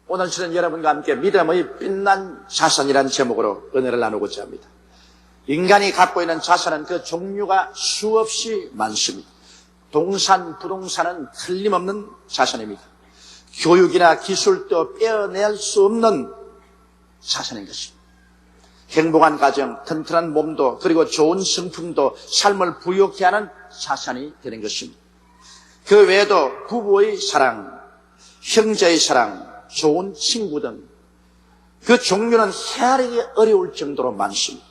오늘 저는 여러분과 함께 믿음의 빛난 자산이라는 제목으로 은혜를 나누고자 합니다. 인간이 갖고 있는 자산은 그 종류가 수없이 많습니다. 동산, 부동산은 틀림없는 자산입니다. 교육이나 기술도 빼어낼 수 없는 자산인 것입니다. 행복한 가정, 튼튼한 몸도, 그리고 좋은 성품도 삶을 부유하게 하는 자산이 되는 것입니다. 그 외에도 부부의 사랑, 형제의 사랑, 좋은 친구 등 그 종류는 헤아리기 어려울 정도로 많습니다.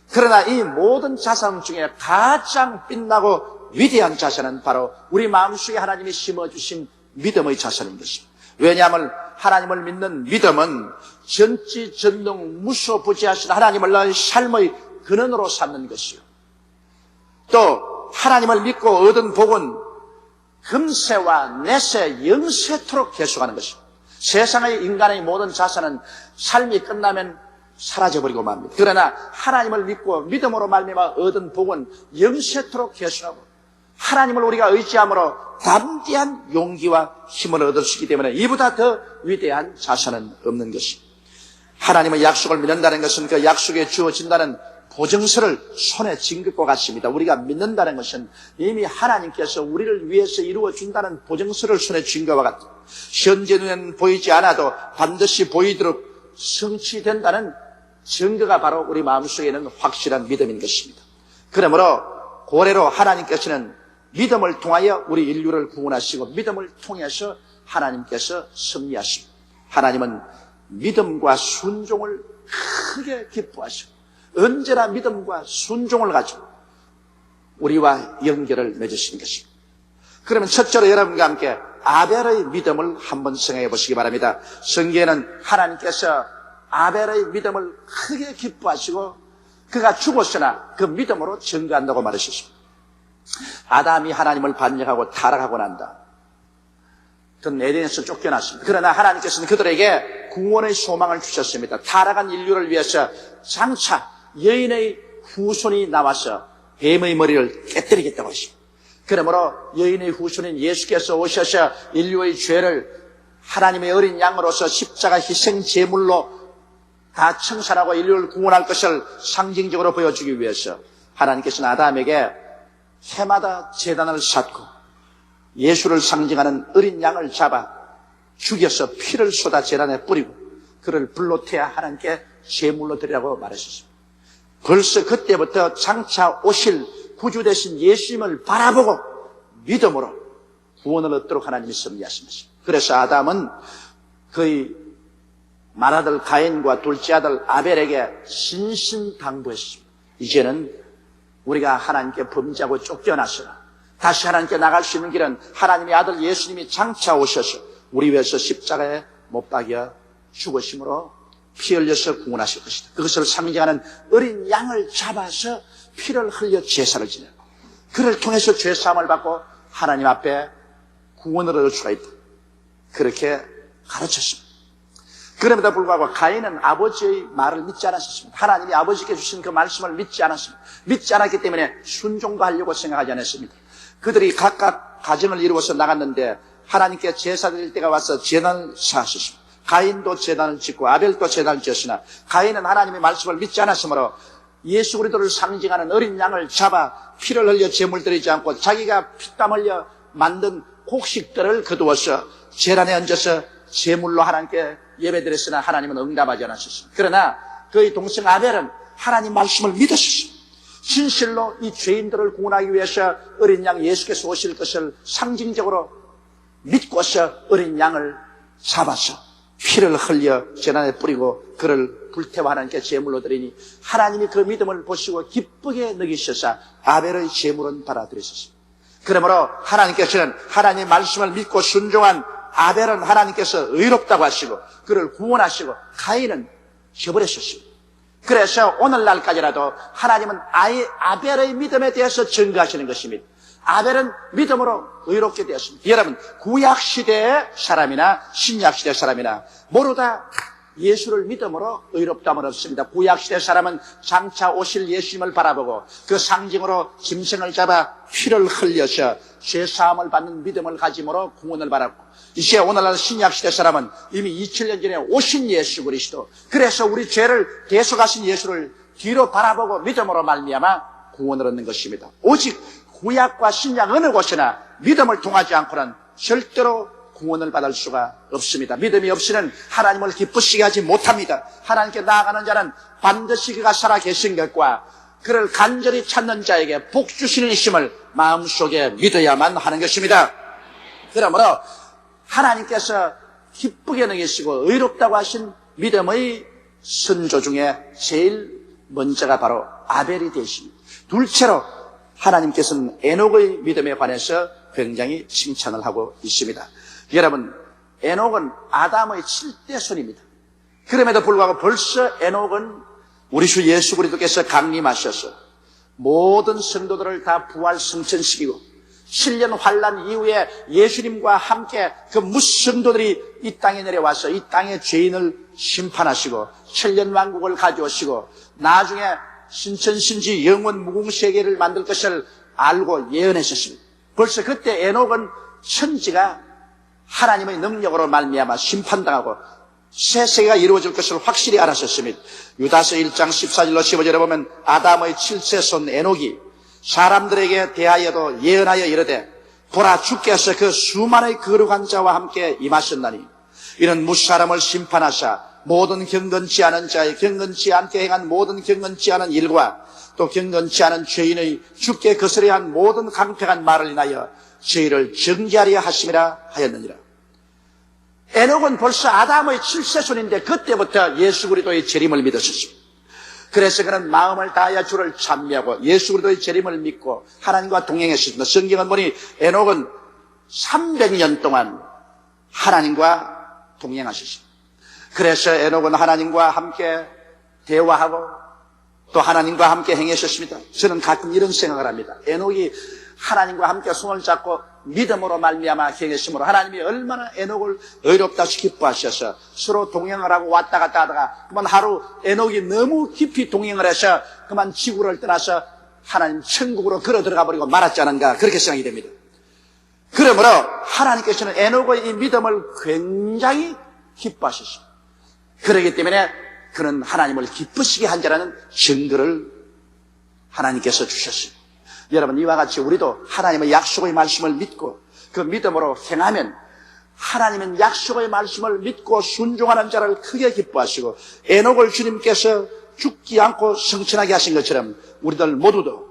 그러나 이 모든 자산 중에 가장 빛나고 위대한 자산은 바로 우리 마음속에 하나님이 심어주신 믿음의 자산인 것입니다. 왜냐하면 하나님을 믿는 믿음은 전지전능 무소부지하신 하나님을 나의 삶의 근원으로 삼는 것이요, 또 하나님을 믿고 얻은 복은 금세와 내세 영세토록 계속하는 것입니다. 세상의 인간의 모든 자산은 삶이 끝나면 사라져버리고 맙니다. 그러나 하나님을 믿고 믿음으로 말미암아 얻은 복은 영세토록 계속하고, 하나님을 우리가 의지함으로 담대한 용기와 힘을 얻을 수 있기 때문에 이보다 더 위대한 자산은 없는 것입니다. 하나님의 약속을 믿는다는 것은 그 약속에 주어진다는 보증서를 손에 쥔 것과 같습니다. 우리가 믿는다는 것은 이미 하나님께서 우리를 위해서 이루어준다는 보증서를 손에 쥔 것과 같아요. 현재 눈에는 보이지 않아도 반드시 보이도록 성취된다는 증거가 바로 우리 마음속에 있는 확실한 믿음인 것입니다. 그러므로 고래로 하나님께서는 믿음을 통하여 우리 인류를 구원하시고 믿음을 통해서 하나님께서 승리하시고, 하나님은 믿음과 순종을 크게 기뻐하시고 언제나 믿음과 순종을 가지고 우리와 연결을 맺으시는 것입니다. 그러면 첫째로 여러분과 함께 아벨의 믿음을 한번 생각해 보시기 바랍니다. 성경에는 하나님께서 아벨의 믿음을 크게 기뻐하시고 그가 죽었으나 그 믿음으로 증거한다고 말하셨습니다. 아담이 하나님을 반역하고 타락하고 난다, 그는 에덴에서 쫓겨났습니다. 그러나 하나님께서는 그들에게 구원의 소망을 주셨습니다. 타락한 인류를 위해서 장차 여인의 후손이 나와서 뱀의 머리를 깨뜨리겠다고 하십니다. 그러므로 여인의 후손인 예수께서 오셔서 인류의 죄를 하나님의 어린 양으로서 십자가 희생 제물로 다 청산하고 인류를 구원할 것을 상징적으로 보여주기 위해서 하나님께서는 아담에게 해마다 제단을 쌓고 예수를 상징하는 어린 양을 잡아 죽여서 피를 쏟아 제단에 뿌리고 그를 불로 태워 하나님께 제물로 드리라고 말하셨습니다. 벌써 그때부터 장차 오실 구주 되신 예수님을 바라보고 믿음으로 구원을 얻도록 하나님이 섭리하신 것입니다. 그래서 아담은 그의 맏아들 가인과 둘째 아들 아벨에게 신신당부했습니다. 이제는 우리가 하나님께 범죄하고 쫓겨나서 다시 하나님께 나갈 수 있는 길은 하나님의 아들 예수님이 장차 오셔서 우리 위해서 십자가에 못 박여 죽으심으로 피 흘려서 구원하실 것이다. 그것을 상징하는 어린 양을 잡아서 피를 흘려 제사를 지내고 그를 통해서 죄사함을 받고 하나님 앞에 구원을 얻을 수가 있다, 그렇게 가르쳤습니다. 그럼에도 불구하고 가인은 아버지의 말을 믿지 않았습니다. 하나님이 아버지께 주신 그 말씀을 믿지 않았습니다. 믿지 않았기 때문에 순종도 하려고 생각하지 않았습니다. 그들이 각각 가정을 이루어서 나갔는데 하나님께 제사 드릴 때가 와서 제단을 쌓으셨습니다. 가인도 제단을 짓고 아벨도 제단을 지었으나 가인은 하나님의 말씀을 믿지 않았으므로 예수 그리스도를 상징하는 어린 양을 잡아 피를 흘려 제물 드리지 않고 자기가 피땀 흘려 만든 곡식들을 거두어서 제단에 얹어서 제물로 하나님께 예배드렸으나 하나님은 응답하지 않으셨습니다. 그러나 그의 동생 아벨은 하나님 말씀을 믿었습니다. 진실로 이 죄인들을 구원하기 위해서 어린 양 예수께서 오실 것을 상징적으로 믿고서 어린 양을 잡아서 피를 흘려 제단에 뿌리고 그를 불태워 하나님께 제물로 드리니 하나님이 그 믿음을 보시고 기쁘게 느끼셔서 아벨의 제물은 받아들이셨습니다. 그러므로 하나님께서는 하나님의 말씀을 믿고 순종한 아벨은 하나님께서 의롭다고 하시고 그를 구원하시고 가인은 저버리셨습니다. 그래서 오늘날까지라도 하나님은 아벨의 믿음에 대해서 증거하시는 것입니다. 아벨은 믿음으로 의롭게 되었습니다. 여러분, 구약시대의 사람이나 신약시대의 사람이나 모두 다 예수를 믿음으로 의롭다함은 없습니다. 구약시대 사람은 장차 오실 예수님을 바라보고 그 상징으로 짐승을 잡아 피를 흘려서 죄사함을 받는 믿음을 가짐으로 구원을 받았고, 이제 오늘날 신약시대 사람은 이미 2000년 전에 오신 예수 그리스도, 그래서 우리 죄를 대속하신 예수를 뒤로 바라보고 믿음으로 말미암아 구원을 얻는 것입니다. 오직 구약과 신약 어느 곳이나 믿음을 통하지 않고는 절대로 구원을 받을 수가 없습니다. 믿음이 없이는 하나님을 기쁘시게 하지 못합니다. 하나님께 나아가는 자는 반드시 그가 살아계신 것과 그를 간절히 찾는 자에게 복 주시는 이심을 마음속에 믿어야만 하는 것입니다. 그러므로 하나님께서 기쁘게 여기시고 의롭다고 하신 믿음의 선조 중에 제일 먼저가 바로 아벨이 되십니다. 둘째로 하나님께서는 에녹의 믿음에 관해서 굉장히 칭찬을 하고 있습니다. 여러분, 에녹은 아담의 7대 손입니다. 그럼에도 불구하고 벌써 에녹은 우리 주 예수 그리스도께서 강림하셔서 모든 성도들을 다 부활 승천시키고 7년 환란 이후에 예수님과 함께 그 무성도들이 이 땅에 내려와서 이 땅의 죄인을 심판하시고 7년 왕국을 가져오시고 나중에 신천신지 영원 무궁세계를 만들 것을 알고 예언하셨습니다. 벌써 그때 에녹은 천지가 하나님의 능력으로 말미암아 심판당하고 새 세계가 이루어질 것을 확실히 알았었습니다. 유다서 1장 14절로 15절에 보면 아담의 7세 손 에녹이 사람들에게 대하여도 예언하여 이르되 보라 주께서 그 수많은 거룩한 자와 함께 임하셨나니 이는 무사람을 심판하사 모든 경건치 않은 자의 경건치 않게 행한 모든 경건치 않은 일과 또 경건치 않은 죄인의 주께 거스려 한 모든 강평한 말을 인하여 저희를 정죄하려 하심이라 하였느니라. 에녹은 벌써 아담의 7세 손인데 그때부터 예수 그리스도의 재림을 믿었습니다. 그래서 그는 마음을 다하여 주를 찬미하고 예수 그리스도의 재림을 믿고 하나님과 동행했습니다. 성경은 보니 에녹은 300년 동안 하나님과 동행하셨습니다. 그래서 에녹은 하나님과 함께 대화하고 또 하나님과 함께 행하셨습니다. 저는 가끔 이런 생각을 합니다. 에녹이 하나님과 함께 손을 잡고 믿음으로 말미암아 행했으므로 하나님이 얼마나 에녹을 의롭다시 기뻐하셔서 서로 동행을 하고 왔다 갔다 하다가 그만 하루 에녹이 너무 깊이 동행을 해서 그만 지구를 떠나서 하나님 천국으로 걸어 들어가 버리고 말았지 않은가, 그렇게 생각이 됩니다. 그러므로 하나님께서는 에녹의 이 믿음을 굉장히 기뻐하셨습니다. 그렇기 때문에 그는 하나님을 기쁘시게 한 자라는 증거를 하나님께서 주셨습니다. 여러분, 이와 같이 우리도 하나님의 약속의 말씀을 믿고 그 믿음으로 행하면 하나님은 약속의 말씀을 믿고 순종하는 자를 크게 기뻐하시고 에녹을 주님께서 죽지 않고 성천하게 하신 것처럼 우리들 모두도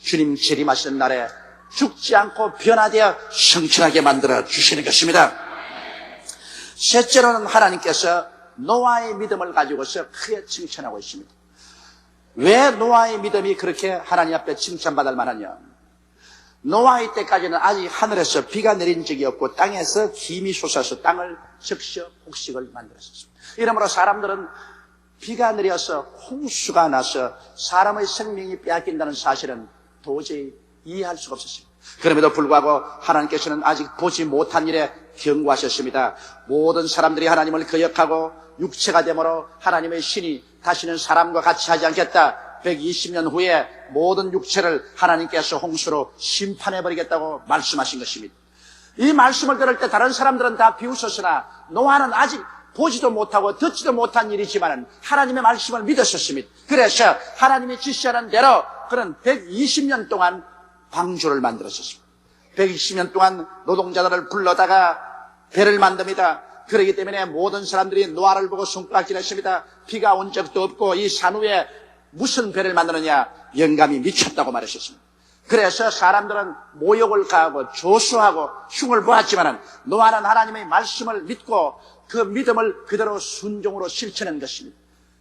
주님 재림하시는 날에 죽지 않고 변화되어 성천하게 만들어 주시는 것입니다. 셋째로는 하나님께서 노아의 믿음을 가지고서 크게 칭찬하고 있습니다. 왜 노아의 믿음이 그렇게 하나님 앞에 칭찬받을 만하냐? 노아의 때까지는 아직 하늘에서 비가 내린 적이 없고 땅에서 김이 솟아서 땅을 적셔 곡식을 만들었습니다. 이러므로 사람들은 비가 내려서 홍수가 나서 사람의 생명이 빼앗긴다는 사실은 도저히 이해할 수가 없었습니다. 그럼에도 불구하고 하나님께서는 아직 보지 못한 일에 경고하셨습니다. 모든 사람들이 하나님을 거역하고 육체가 되므로 하나님의 신이 다시는 사람과 같이 하지 않겠다. 120년 후에 모든 육체를 하나님께서 홍수로 심판해버리겠다고 말씀하신 것입니다. 이 말씀을 들을 때 다른 사람들은 다 비웃었으나 노아는 아직 보지도 못하고 듣지도 못한 일이지만 하나님의 말씀을 믿었었습니다. 그래서 하나님이 지시하는 대로 그는 120년 동안 방주를 만들었습니다. 120년 동안 노동자들을 불러다가 배를 만듭니다. 그렇기 때문에 모든 사람들이 노아를 보고 손가락질했습니다. 비가 온 적도 없고 이 산 위에 무슨 배를 만드느냐, 영감이 미쳤다고 말하셨습니다. 그래서 사람들은 모욕을 가하고 조수하고 흉을 보았지만 노아는 하나님의 말씀을 믿고 그 믿음을 그대로 순종으로 실천한 것입니다.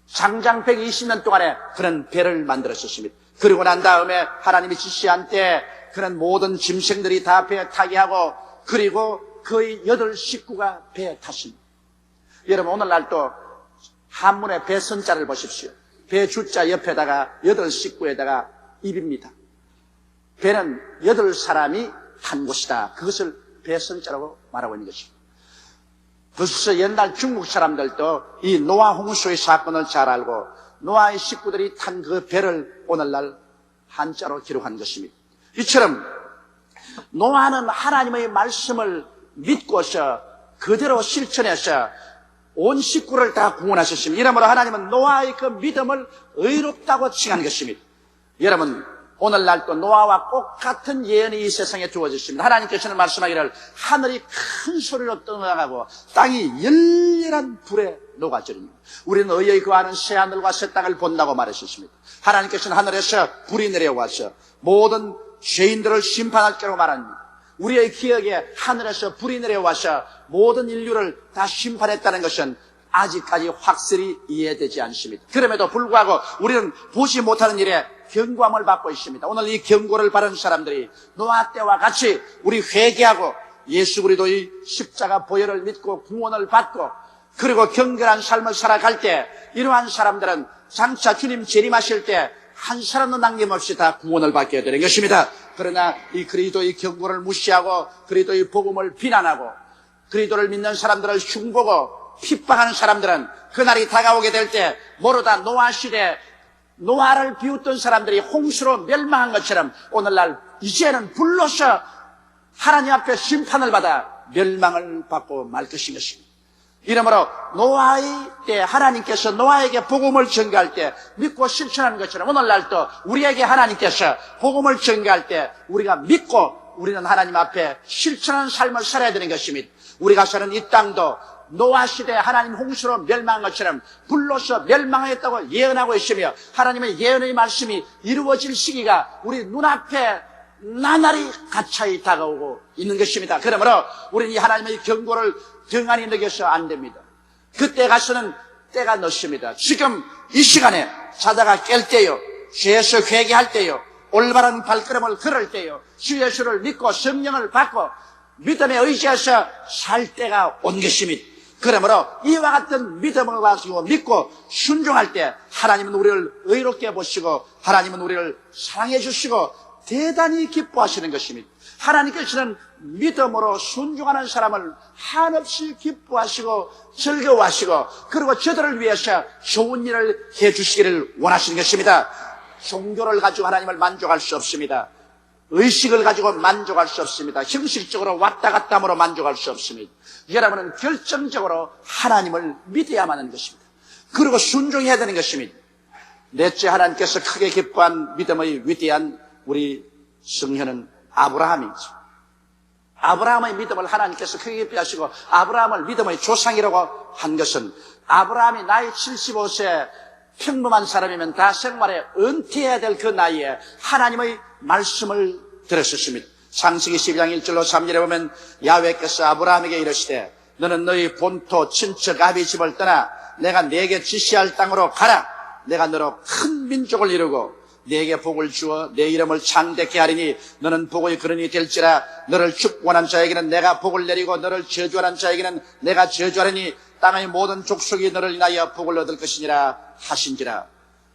장장 120년 동안에 그는 배를 만들었습니다. 그리고 난 다음에 하나님이 지시한 때 그는 모든 짐승들이 다 배에 타게 하고 그리고 거의 8 식구가 배에 탔습니다. 여러분, 오늘날도 한문의 배 선자를 보십시오. 배 주자 옆에다가 8 식구에다가 입입니다. 배는 8 사람이 탄 곳이다. 그것을 배 선자라고 말하고 있는 것입니다. 벌써 옛날 중국 사람들도 이 노아 홍수의 사건을 잘 알고 노아의 식구들이 탄 그 배를 오늘날 한자로 기록한 것입니다. 이처럼 노아는 하나님의 말씀을 믿고서 그대로 실천해서 온 식구를 다 구원하셨습니다. 이러므로 하나님은 노아의 그 믿음을 의롭다고 칭한 것입니다. 여러분, 오늘날 또 노아와 똑같은 예언이 이 세상에 주어졌습니다. 하나님께서는 말씀하기를 하늘이 큰 소리로 떠나가고 땅이 열렬한 불에 녹아지리니 우리는 의의 거하는 새하늘과 새 땅을 본다고 말하셨습니다. 하나님께서는 하늘에서 불이 내려와서 모든 죄인들을 심판할 거라고 말합니다. 우리의 기억에 하늘에서 불이 내려와서 모든 인류를 다 심판했다는 것은 아직까지 확실히 이해되지 않습니다. 그럼에도 불구하고 우리는 보지 못하는 일에 경고함을 받고 있습니다. 오늘 이 경고를 받은 사람들이 노아 때와 같이 우리 회개하고 예수 그리스도의 십자가 보혈을 믿고 구원을 받고 그리고 경건한 삶을 살아갈 때 이러한 사람들은 장차 주님 재림하실 때 한 사람도 남김없이 다 구원을 받게 되는 것입니다. 그러나 이 그리스도의 경고를 무시하고 그리스도의 복음을 비난하고 그리스도를 믿는 사람들을 흉보고 핍박하는 사람들은 그날이 다가오게 될 때 모르다 노아 시대 노아를 비웃던 사람들이 홍수로 멸망한 것처럼 오늘날 이제는 불로서 하나님 앞에 심판을 받아 멸망을 받고 말 것인 것입니다. 이러므로 노아의 때 하나님께서 노아에게 복음을 전가할 때 믿고 실천하는 것처럼 오늘날도 우리에게 하나님께서 복음을 전가할 때 우리가 믿고 우리는 하나님 앞에 실천하는 삶을 살아야 되는 것입니다. 우리가 사는 이 땅도 노아 시대에 하나님 홍수로 멸망한 것처럼 불로서 멸망하였다고 예언하고 있으며 하나님의 예언의 말씀이 이루어질 시기가 우리 눈앞에 나날이 가차히 다가오고 있는 것입니다. 그러므로 우리는 이 하나님의 경고를 등한히 여겨서 안 됩니다. 그때 가서는 때가 늦습니다. 지금 이 시간에 자다가 깰 때요, 죄에서 회개할 때요, 올바른 발걸음을 걸을 때요, 주 예수를 믿고 성령을 받고 믿음에 의지해서 살 때가 온 것입니다. 그러므로 이와 같은 믿음을 가지고 믿고 순종할 때 하나님은 우리를 의롭게 보시고 하나님은 우리를 사랑해 주시고 대단히 기뻐하시는 것입니다. 하나님께서는 믿음으로 순종하는 사람을 한없이 기뻐하시고 즐거워하시고 그리고 저들을 위해서 좋은 일을 해주시기를 원하시는 것입니다. 종교를 가지고 하나님을 만족할 수 없습니다. 의식을 가지고 만족할 수 없습니다. 형식적으로 왔다 갔다 함으로 만족할 수 없습니다. 여러분은 결정적으로 하나님을 믿어야만 하는 것입니다. 그리고 순종해야 되는 것입니다. 넷째, 하나님께서 크게 기뻐한 믿음의 위대한 우리 성현은 아브라함이죠. 아브라함의 믿음을 하나님께서 크게 기뻐하시고 아브라함을 믿음의 조상이라고 한 것은 아브라함이 나이 75세 평범한 사람이면 다 생활에 은퇴해야 될 그 나이에 하나님의 말씀을 들었었습니다. 창세기 12장 1절로 3절에 보면 야훼께서 아브라함에게 이르시되 너는 너희 본토 친척 아비 집을 떠나 내가 네게 지시할 땅으로 가라. 내가 너로 큰 민족을 이루고 네게 복을 주어 내 이름을 창대케 하리니 너는 복의 근원이 될지라. 너를 축원한 자에게는 내가 복을 내리고 너를 저주하는 자에게는 내가 저주하리니 땅의 모든 족속이 너를 인하여 복을 얻을 것이니라 하신지라.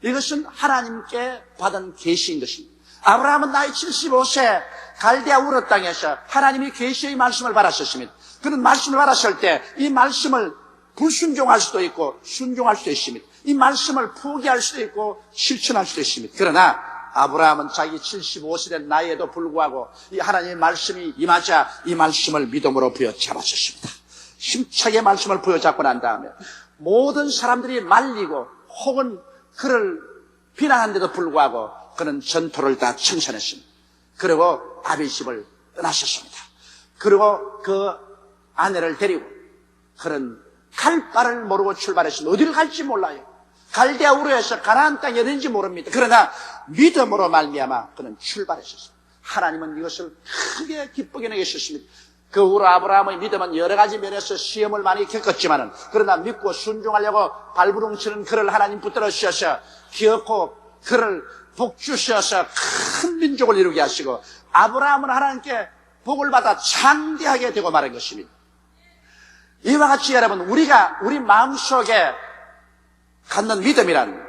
이것은 하나님께 받은 계시인 것입니다. 아브라함은 나이 75세 갈대아 우르 땅에서 하나님이 계시의 말씀을 받았었습니다. 그는 말씀을 받았을 때 이 말씀을 불순종할 수도 있고 순종할 수도 있습니다. 이 말씀을 포기할 수도 있고 실천할 수도 있습니다. 그러나 아브라함은 자기 75세 된 나이에도 불구하고 이 하나님의 말씀이 임하자 이 말씀을 믿음으로 부여잡았습니다. 힘차게 말씀을 부여잡고 난 다음에 모든 사람들이 말리고 혹은 그를 비난하는데도 불구하고 그는 전토를 다 청산했습니다. 그리고 아비집을 떠나셨습니다. 그리고 그 아내를 데리고 그는 갈 바를 모르고 출발했습니다. 어디를 갈지 몰라요. 갈대아 우르에서 가나안 땅이 어딘지 모릅니다. 그러나 믿음으로 말미암아 그는 출발했습니다. 하나님은 이것을 크게 기쁘게 여기셨습니다. 그 후로 아브라함의 믿음은 여러 가지 면에서 시험을 많이 겪었지만은 그러나 믿고 순종하려고 발부둥치는 그를 하나님 붙들어 주셔서 기어코 그를 복 주셔서 큰 민족을 이루게 하시고 아브라함은 하나님께 복을 받아 창대하게 되고 말한 것입니다. 이와 같이 여러분 우리가 우리 마음속에 갖는 믿음이란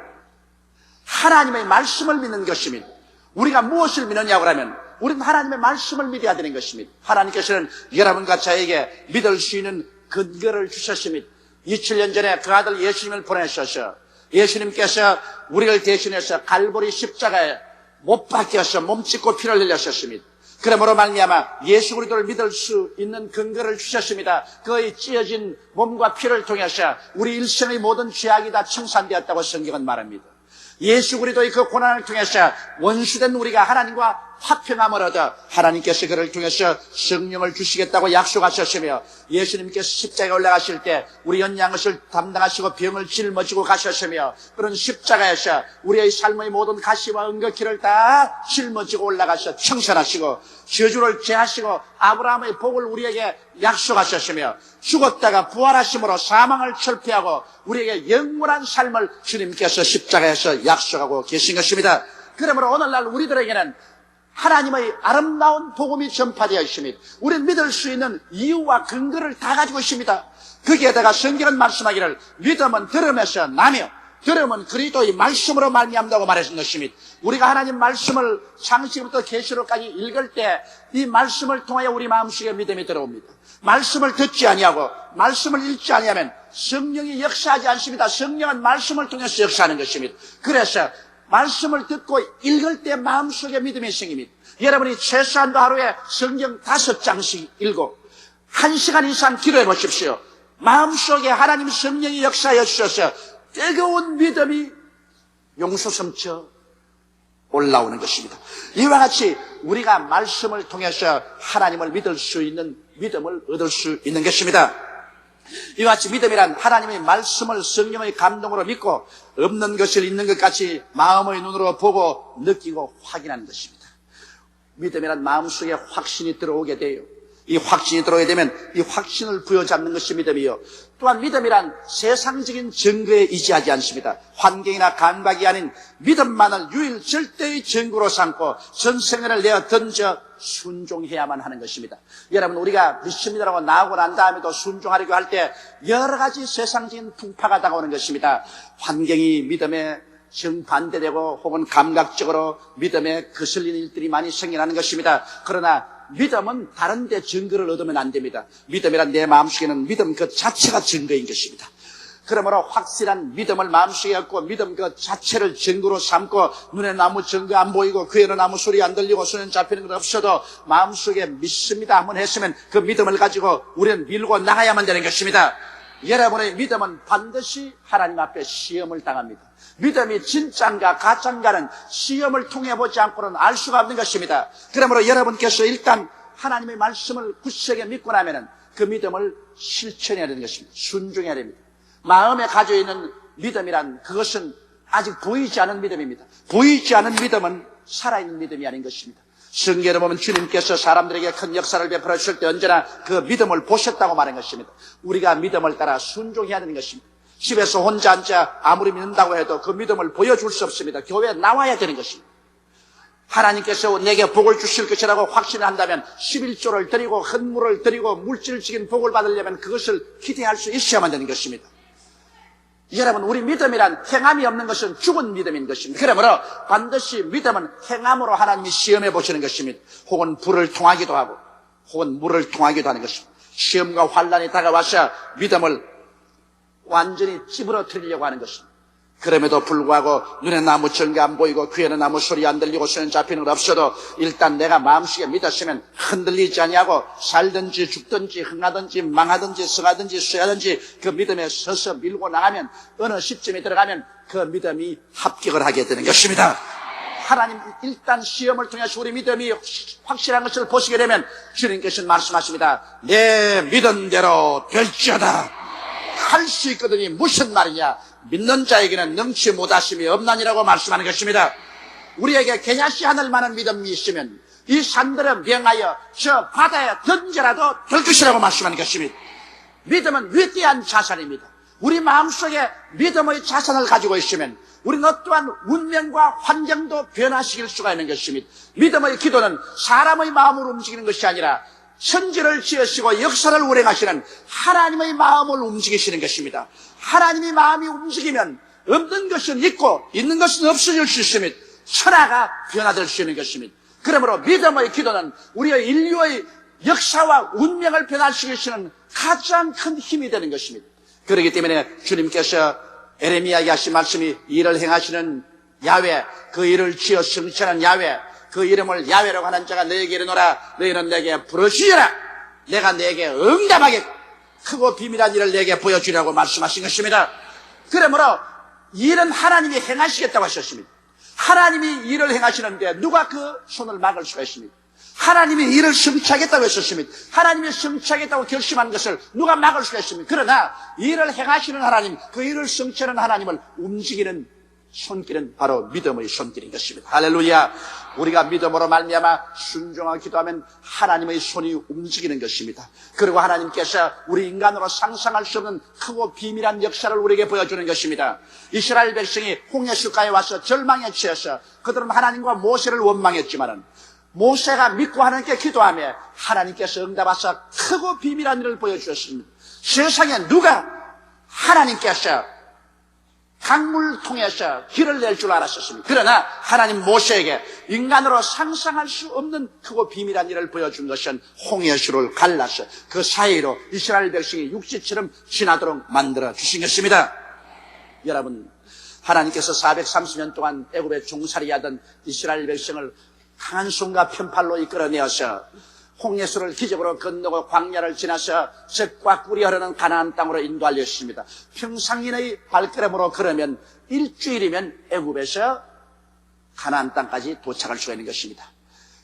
하나님의 말씀을 믿는 것입니다. 우리가 무엇을 믿느냐고 하면 우리는 하나님의 말씀을 믿어야 되는 것입니다. 하나님께서는 여러분과 저에게 믿을 수 있는 근거를 주셨습니다. 2000년 전에 그 아들 예수님을 보내셔서 예수님께서 우리를 대신해서 갈보리 십자가에 못 박혀서 몸짓고 피를 흘리셨습니다. 그러므로 말미암아 예수 그리스도를 믿을 수 있는 근거를 주셨습니다. 그의 찢어진 몸과 피를 통해서 우리 일생의 모든 죄악이 다 청산되었다고 성경은 말합니다. 예수 그리스도의 그 고난을 통해서 원수된 우리가 하나님과 화평함을 얻어 하나님께서 그를 통해서 성령을 주시겠다고 약속하셨으며 예수님께서 십자가에 올라가실 때 우리 연양것을 담당하시고 병을 짊어지고 가셨으며 그런 십자가에서 우리의 삶의 모든 가시와 은거키를 다 짊어지고 올라가셔 청산하시고 저주를 제하시고 아브라함의 복을 우리에게 약속하셨으며 죽었다가 부활하심으로 사망을 철폐하고 우리에게 영원한 삶을 주님께서 십자가에서 약속하고 계신 것입니다. 그러므로 오늘날 우리들에게는 하나님의 아름다운 복음이 전파되어 있습니다. 우리는 믿을 수 있는 이유와 근거를 다 가지고 있습니다. 거기에다가 성경은 말씀하기를 믿음은 들음에서 나며 들음은 그리스도의 말씀으로 말미암다고 말하신 것입니다. 우리가 하나님 말씀을 창세기부터 계시록까지 읽을 때 이 말씀을 통하여 우리 마음속에 믿음이 들어옵니다. 말씀을 듣지 아니하고 말씀을 읽지 아니하면 성령이 역사하지 않습니다. 성령은 말씀을 통해서 역사하는 것입니다. 그래서 말씀을 듣고 읽을 때 마음속에 믿음이 생깁니다. 여러분이 최소한도 하루에 성경 5장씩 읽고 1시간 이상 기도해 보십시오. 마음속에 하나님 성령이 역사하여 주셔서 뜨거운 믿음이 용솟음쳐 올라오는 것입니다. 이와 같이 우리가 말씀을 통해서 하나님을 믿을 수 있는 믿음을 얻을 수 있는 것입니다. 이와 같이 믿음이란 하나님의 말씀을 성령의 감동으로 믿고 없는 것을 있는 것 같이 마음의 눈으로 보고 느끼고 확인하는 것입니다. 믿음이란 마음속에 확신이 들어오게 돼요. 이 확신이 들어오게 되면 이 확신을 부여잡는 것이 믿음이요. 또한 믿음이란 세상적인 증거에 의지하지 않습니다. 환경이나 감각이 아닌 믿음만을 유일 절대의 증거로 삼고 전생을 내어 던져 순종해야만 하는 것입니다. 여러분, 우리가 믿습니다라고 나오고 난 다음에도 순종하려고 할 때 여러 가지 세상적인 풍파가 다가오는 것입니다. 환경이 믿음에 정반대되고 혹은 감각적으로 믿음에 거슬리는 일들이 많이 생겨나는 것입니다. 그러나 믿음은 다른 데 증거를 얻으면 안 됩니다. 믿음이란 내 마음속에는 믿음 그 자체가 증거인 것입니다. 그러므로 확실한 믿음을 마음속에 갖고 믿음 그 자체를 증거로 삼고 눈에는 아무 증거 안 보이고 귀에는 아무 소리 안 들리고 손에 잡히는 것 없어도 마음속에 믿습니다 한번 했으면 그 믿음을 가지고 우리는 밀고 나가야만 되는 것입니다. 여러분의 믿음은 반드시 하나님 앞에 시험을 당합니다. 믿음이 진짜인가 가짜인가는 시험을 통해 보지 않고는 알 수가 없는 것입니다. 그러므로 여러분께서 일단 하나님의 말씀을 굳세게 믿고 나면은 그 믿음을 실천해야 되는 것입니다. 순종해야 됩니다. 마음에 가지고 있는 믿음이란 그것은 아직 보이지 않은 믿음입니다. 보이지 않은 믿음은 살아있는 믿음이 아닌 것입니다. 성경에 보면 주님께서 사람들에게 큰 역사를 베풀어 주실 때 언제나 그 믿음을 보셨다고 말한 것입니다. 우리가 믿음을 따라 순종해야 되는 것입니다. 집에서 혼자 앉아 아무리 믿는다고 해도 그 믿음을 보여줄 수 없습니다. 교회에 나와야 되는 것입니다. 하나님께서 내게 복을 주실 것이라고 확신을 한다면 11조를 드리고 헌물을 드리고 물질적인 복을 받으려면 그것을 기대할 수 있어야만 되는 것입니다. 여러분, 우리 믿음이란 행함이 없는 것은 죽은 믿음인 것입니다. 그러므로 반드시 믿음은 행함으로 하나님이 시험해 보시는 것입니다. 혹은 불을 통하기도 하고 혹은 물을 통하기도 하는 것입니다. 시험과 환난이 다가와서 믿음을 완전히 찌부러뜨리려고 하는 것입니다. 그럼에도 불구하고 눈에는 아무 증거 안 보이고 귀에는 아무 소리 안 들리고 손에 잡히는 것 없어도 일단 내가 마음속에 믿었으면 흔들리지 아니하고 살든지 죽든지 흥하든지 망하든지 성하든지 쇠하든지 그 믿음에 서서 밀고 나가면 어느 시점에 들어가면 그 믿음이 합격을 하게 되는 것입니다. 하나님 일단 시험을 통해서 우리 믿음이 확실한 것을 보시게 되면 주님께서는 말씀하십니다. 내 믿은 대로 될지어다. 할 수 있거든이 무슨 말이냐? 믿는 자에게는 능치 못하심이 없나니라고 말씀하는 것입니다. 우리에게 개냐시 하늘 만한 믿음이 있으면 이 산들을 명하여 저 바다에 던져라도 될 것이라고 말씀하는 것입니다. 믿음은 위대한 자산입니다. 우리 마음속에 믿음의 자산을 가지고 있으면 우리는 어떠한 운명과 환경도 변화시킬 수가 있는 것입니다. 믿음의 기도는 사람의 마음으로 움직이는 것이 아니라 천지를 지으시고 역사를 운행하시는 하나님의 마음을 움직이시는 것입니다. 하나님의 마음이 움직이면 없는 것은 있고 있는 것은 없어질 수 있습니다. 천하가 변화될 수 있는 것입니다. 그러므로 믿음의 기도는 우리의 인류의 역사와 운명을 변화시키시는 가장 큰 힘이 되는 것입니다. 그렇기 때문에 주님께서 에레미야에게 하신 말씀이 일을 행하시는 야훼, 그 일을 지어 성취하는 야훼, 그 이름을 야훼라고 하는 자가 너에게 이르노라. 너희는 내게 부르짖으라. 내가 내게 응답하게 크고 비밀한 일을 내게 보여주려고 말씀하신 것입니다. 그러므로 일은 하나님이 행하시겠다고 하셨습니다. 하나님이 일을 행하시는데 누가 그 손을 막을 수가 있습니까? 하나님이 일을 성취하겠다고 했었습니다. 하나님이 성취하겠다고 결심한 것을 누가 막을 수가 있습니까? 그러나 일을 행하시는 하나님, 그 일을 성취하는 하나님을 움직이는 손길은 바로 믿음의 손길인 것입니다. 할렐루야. 우리가 믿음으로 말미암아 순종하고 기도하면 하나님의 손이 움직이는 것입니다. 그리고 하나님께서 우리 인간으로 상상할 수 없는 크고 비밀한 역사를 우리에게 보여주는 것입니다. 이스라엘 백성이 홍해수가에 와서 절망에 취해서 그들은 하나님과 모세를 원망했지만은 모세가 믿고 하나님께 기도하며 하나님께서 응답하사 크고 비밀한 일을 보여주셨습니다. 세상에 누가 하나님께서 강물 통해서 길을 낼 줄 알았었습니다. 그러나 하나님 모세에게 인간으로 상상할 수 없는 크고 비밀한 일을 보여준 것은 홍해수를 갈라서 그 사이로 이스라엘 백성이 육지처럼 지나도록 만들어 주신 것입니다. 여러분, 하나님께서 430년 동안 애굽에 종살이하던 이스라엘 백성을 강한 손과 편팔로 이끌어내어서 홍해수를 기적으로 건너고 광야를 지나서 젖과 꿀이 흐르는 가나안 땅으로 인도하였습니다. 평상인의 발걸음으로 걸으면 일주일이면 애굽에서 가나안 땅까지 도착할 수가 있는 것입니다.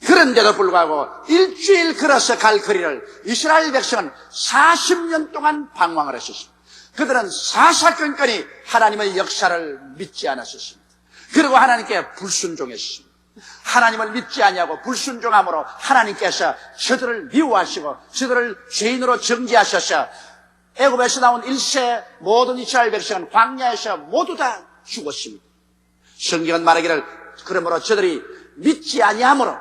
그런데도 불구하고 일주일 걸어서 갈 거리를 이스라엘 백성은 40년 동안 방황을 했었습니다. 그들은 사사건건이 하나님의 역사를 믿지 않았었습니다. 그리고 하나님께 불순종했습니다. 하나님을 믿지 아니하고 불순종함으로 하나님께서 저들을 미워하시고 저들을 죄인으로 정죄하셔서 애굽에서 나온 1세 모든 이스라엘 백성은 광야에서 모두 다 죽었습니다. 성경은 말하기를 그러므로 저들이 믿지 아니함으로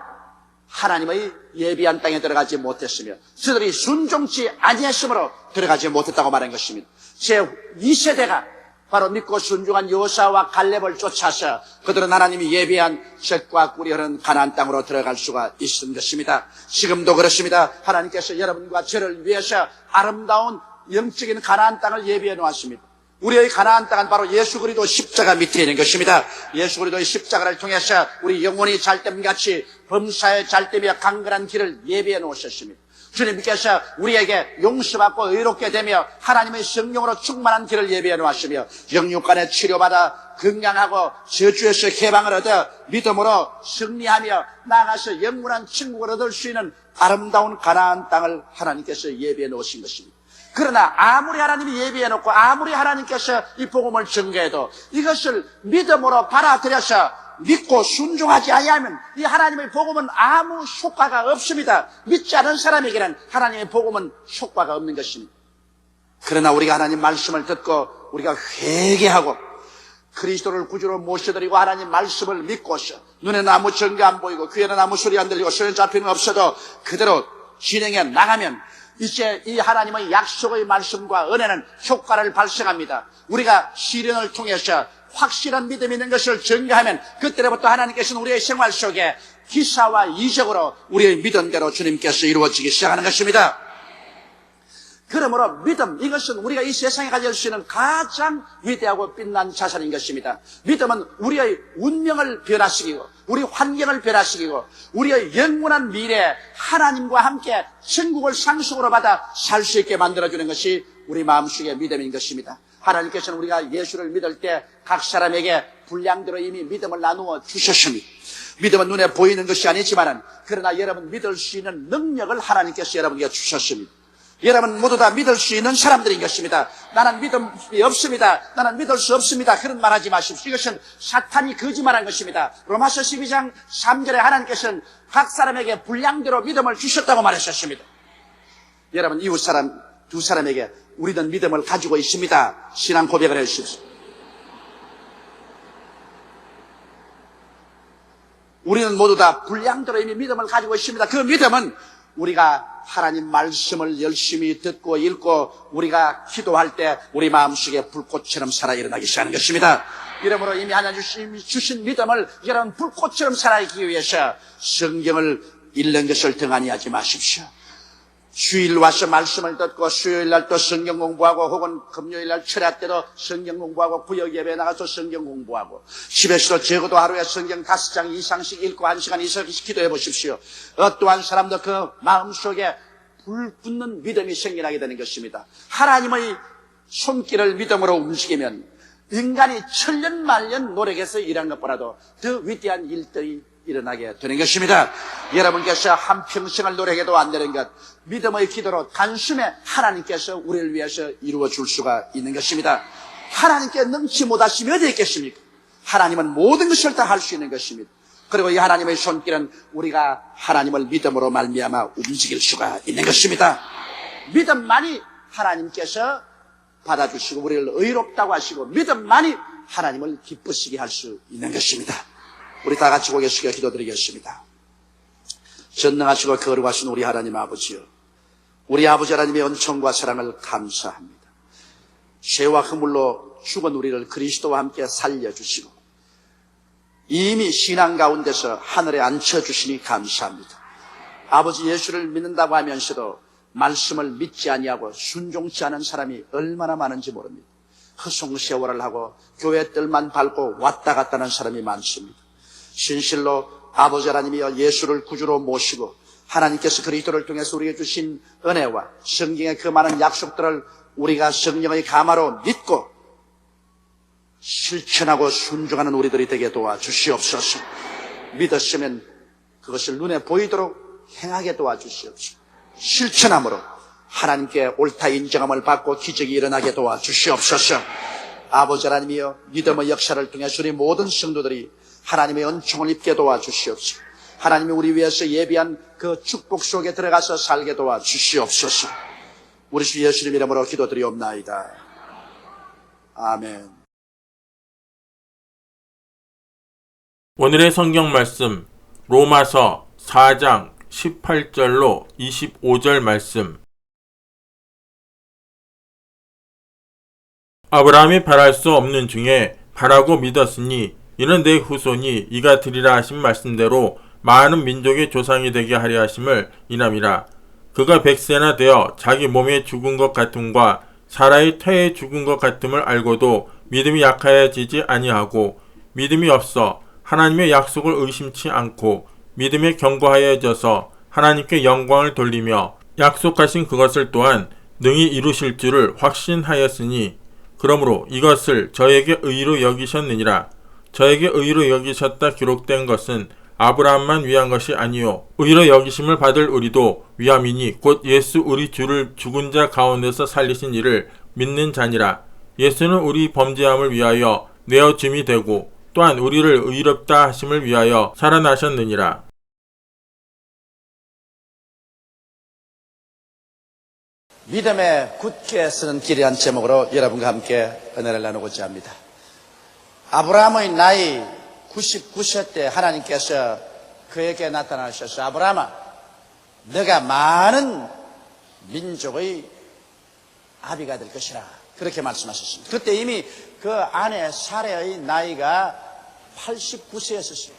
하나님의 예비한 땅에 들어가지 못했으며 저들이 순종치 아니했으므로 들어가지 못했다고 말한 것입니다. 제 2세대가 바로 믿고 순종한 여호수아와 갈렙을 쫓아서 그들은 하나님이 예비한 젖과 꿀이 흐르는 가나안 땅으로 들어갈 수가 있는 것입니다. 지금도 그렇습니다. 하나님께서 여러분과 저를 위해서 아름다운 영적인 가나안 땅을 예비해 놓았습니다. 우리의 가나안 땅은 바로 예수 그리스도 십자가 밑에 있는 것입니다. 예수 그리스도의 십자가를 통해서 우리 영혼이 잘됨같이 범사에 잘되며 강건한 길을 예비해 놓으셨습니다. 주님께서 우리에게 용서받고 의롭게 되며 하나님의 성령으로 충만한 길을 예비해 놓으시며 영육간에 치료받아 건강하고 저주에서 해방을 얻어 믿음으로 승리하며 나아가서 영원한 천국을 얻을 수 있는 아름다운 가나안 땅을 하나님께서 예비해 놓으신 것입니다. 그러나 아무리 하나님이 예비해 놓고 아무리 하나님께서 이 복음을 전개해도 이것을 믿음으로 받아들여서 믿고 순종하지 아니하면 이 하나님의 복음은 아무 효과가 없습니다. 믿지 않은 사람에게는 하나님의 복음은 효과가 없는 것입니다. 그러나 우리가 하나님 말씀을 듣고 우리가 회개하고 그리스도를 구주로 모셔드리고 하나님 말씀을 믿고서 눈에는 아무 증거 안 보이고 귀에는 아무 소리 안 들리고 손에 잡히는 없어도 그대로 진행해 나가면 이제 이 하나님의 약속의 말씀과 은혜는 효과를 발생합니다. 우리가 시련을 통해서 확실한 믿음이 있는 것을 증거하면 그때부터 하나님께서는 우리의 생활 속에 기사와 이적으로 우리의 믿음대로 주님께서 이루어지기 시작하는 것입니다. 그러므로 믿음, 이것은 우리가 이 세상에 가질 수 있는 가장 위대하고 빛난 자산인 것입니다. 믿음은 우리의 운명을 변화시키고 우리 환경을 변화시키고 우리의 영원한 미래에 하나님과 함께 천국을 상속으로 받아 살 수 있게 만들어주는 것이 우리 마음속의 믿음인 것입니다. 하나님께서는 우리가 예수를 믿을 때 각 사람에게 분량대로 이미 믿음을 나누어 주셨습니다. 믿음은 눈에 보이는 것이 아니지만 그러나 여러분 믿을 수 있는 능력을 하나님께서 여러분에게 주셨습니다. 여러분 모두 다 믿을 수 있는 사람들인 것입니다. 나는 믿음이 없습니다. 나는 믿을 수 없습니다. 그런 말 하지 마십시오. 이것은 사탄이 거짓말한 것입니다. 로마서 12장 3절에 하나님께서는 각 사람에게 분량대로 믿음을 주셨다고 말하셨습니다. 여러분 이웃 사람 두 사람에게 우리는 믿음을 가지고 있습니다. 신앙 고백을 해주십시오. 우리는 모두 다 분량대로 이미 믿음을 가지고 있습니다. 그 믿음은 우리가 하나님 말씀을 열심히 듣고 읽고 우리가 기도할 때 우리 마음속에 불꽃처럼 살아 일어나기 시작하는 것입니다. 이러므로 이미 하나님 주신 믿음을 여러분 불꽃처럼 살아가기 위해서 성경을 읽는 것을 등한히 하지 마십시오. 주일 와서 말씀을 듣고 수요일 날 또 성경 공부하고 혹은 금요일 날 철야 때도 성경 공부하고 구역 예배에 나가서 성경 공부하고 집에서도 적어도 하루에 성경 5장 이상씩 읽고 1시간 이상씩 기도해 보십시오. 어떠한 사람도 그 마음속에 불붙는 믿음이 생겨나게 되는 것입니다. 하나님의 손길을 믿음으로 움직이면 인간이 천년 말년 노력해서 일한 것보다도 더 위대한 일들이 일어나게 되는 것입니다. 여러분께서 한평생을 노력해도 안 되는 것, 믿음의 기도로 단숨에 하나님께서 우리를 위해서 이루어 줄 수가 있는 것입니다. 하나님께 능치 못하심이 어디 있겠습니까? 하나님은 모든 것을 다 할 수 있는 것입니다. 그리고 이 하나님의 손길은 우리가 하나님을 믿음으로 말미암아 움직일 수가 있는 것입니다. 믿음만이 하나님께서 받아주시고 우리를 의롭다고 하시고 믿음만이 하나님을 기쁘시게 할 수 있는 것입니다. 우리 다 같이 고개 숙여 기도드리겠습니다. 전능하시고 거룩하신 우리 하나님 아버지요, 우리 아버지 하나님의 은총과 사랑을 감사합니다. 죄와 허물로 죽은 우리를 그리스도와 함께 살려주시고 이미 신앙 가운데서 하늘에 앉혀주시니 감사합니다. 아버지 예수를 믿는다고 하면서도 말씀을 믿지 아니하고 순종치 않은 사람이 얼마나 많은지 모릅니다. 허송세월을 하고 교회 뜰만 밟고 왔다 갔다 하는 사람이 많습니다. 진실로 아버지 하나님이여 예수를 구주로 모시고 하나님께서 그리스도를 통해서 우리에게 주신 은혜와 성경의 그 많은 약속들을 우리가 성령의 감화로 믿고 실천하고 순종하는 우리들이 되게 도와주시옵소서. 믿었으면 그것을 눈에 보이도록 행하게 도와주시옵소서. 실천함으로 하나님께 옳다 인정함을 받고 기적이 일어나게 도와주시옵소서. 아버지 하나님이여 믿음의 역사를 통해서 우리 모든 성도들이 하나님의 은총을 입게 도와주시옵소서. 하나님이 우리 위해서 예비한 그 축복 속에 들어가서 살게 도와주시옵소서. 우리 주 예수님 이름으로 기도드리옵나이다. 아멘. 오늘의 성경 말씀 로마서 4장 18절로 25절 말씀. 아브라함이 바랄 수 없는 중에 바라고 믿었으니 이는 내 후손이 이가 드리라 하신 말씀대로 많은 민족의 조상이 되게 하려 하심을 인함이라. 그가 100세나 되어 자기 몸에 죽은 것 같음과 사라의 태에 죽은 것 같음을 알고도 믿음이 약하여지지 아니하고 믿음이 없어 하나님의 약속을 의심치 않고 믿음에 견고하여져서 하나님께 영광을 돌리며 약속하신 그것을 또한 능히 이루실 줄을 확신하였으니 그러므로 이것을 저에게 의로 여기셨느니라. 저에게 의로 여기셨다 기록된 것은 아브라함만 위한 것이 아니요 의로 여기심을 받을 우리도 위함이니 곧 예수 우리 주를 죽은 자 가운데서 살리신 이를 믿는 자니라. 예수는 우리 범죄함을 위하여 내어줌이 되고 또한 우리를 의롭다 하심을 위하여 살아나셨느니라. 믿음에 굳게 쓰는 길이란 제목으로 여러분과 함께 은혜를 나누고자 합니다. 아브라함의 나이 99세 때 하나님께서 그에게 나타나셔서 아브라함아, 너가 많은 민족의 아비가 될 것이라 그렇게 말씀하셨습니다. 그때 이미 그 아내 사레의 나이가 89세였었습니다.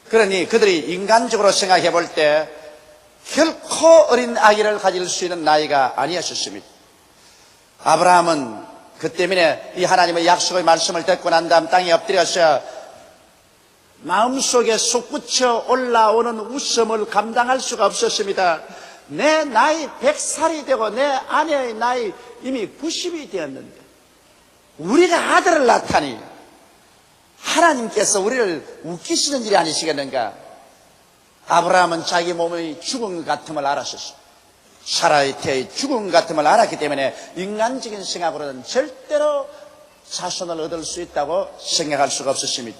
그러니 그들이 인간적으로 생각해 볼 때 결코 어린 아기를 가질 수 있는 나이가 아니었습니다. 아브라함은 그 때문에 이 하나님의 약속의 말씀을 듣고 난 다음 땅에 엎드려서 마음속에 솟구쳐 올라오는 웃음을 감당할 수가 없었습니다. 내 나이 100살이 되고 내 아내의 나이 이미 90이 되었는데 우리가 아들을 낳다니 하나님께서 우리를 웃기시는 일이 아니시겠는가. 아브라함은 자기 몸의 죽음 같음을 알았었습니다. 사라의 태의 죽음 같음을 알았기 때문에 인간적인 생각으로는 절대로 자손을 얻을 수 있다고 생각할 수가 없었습니다.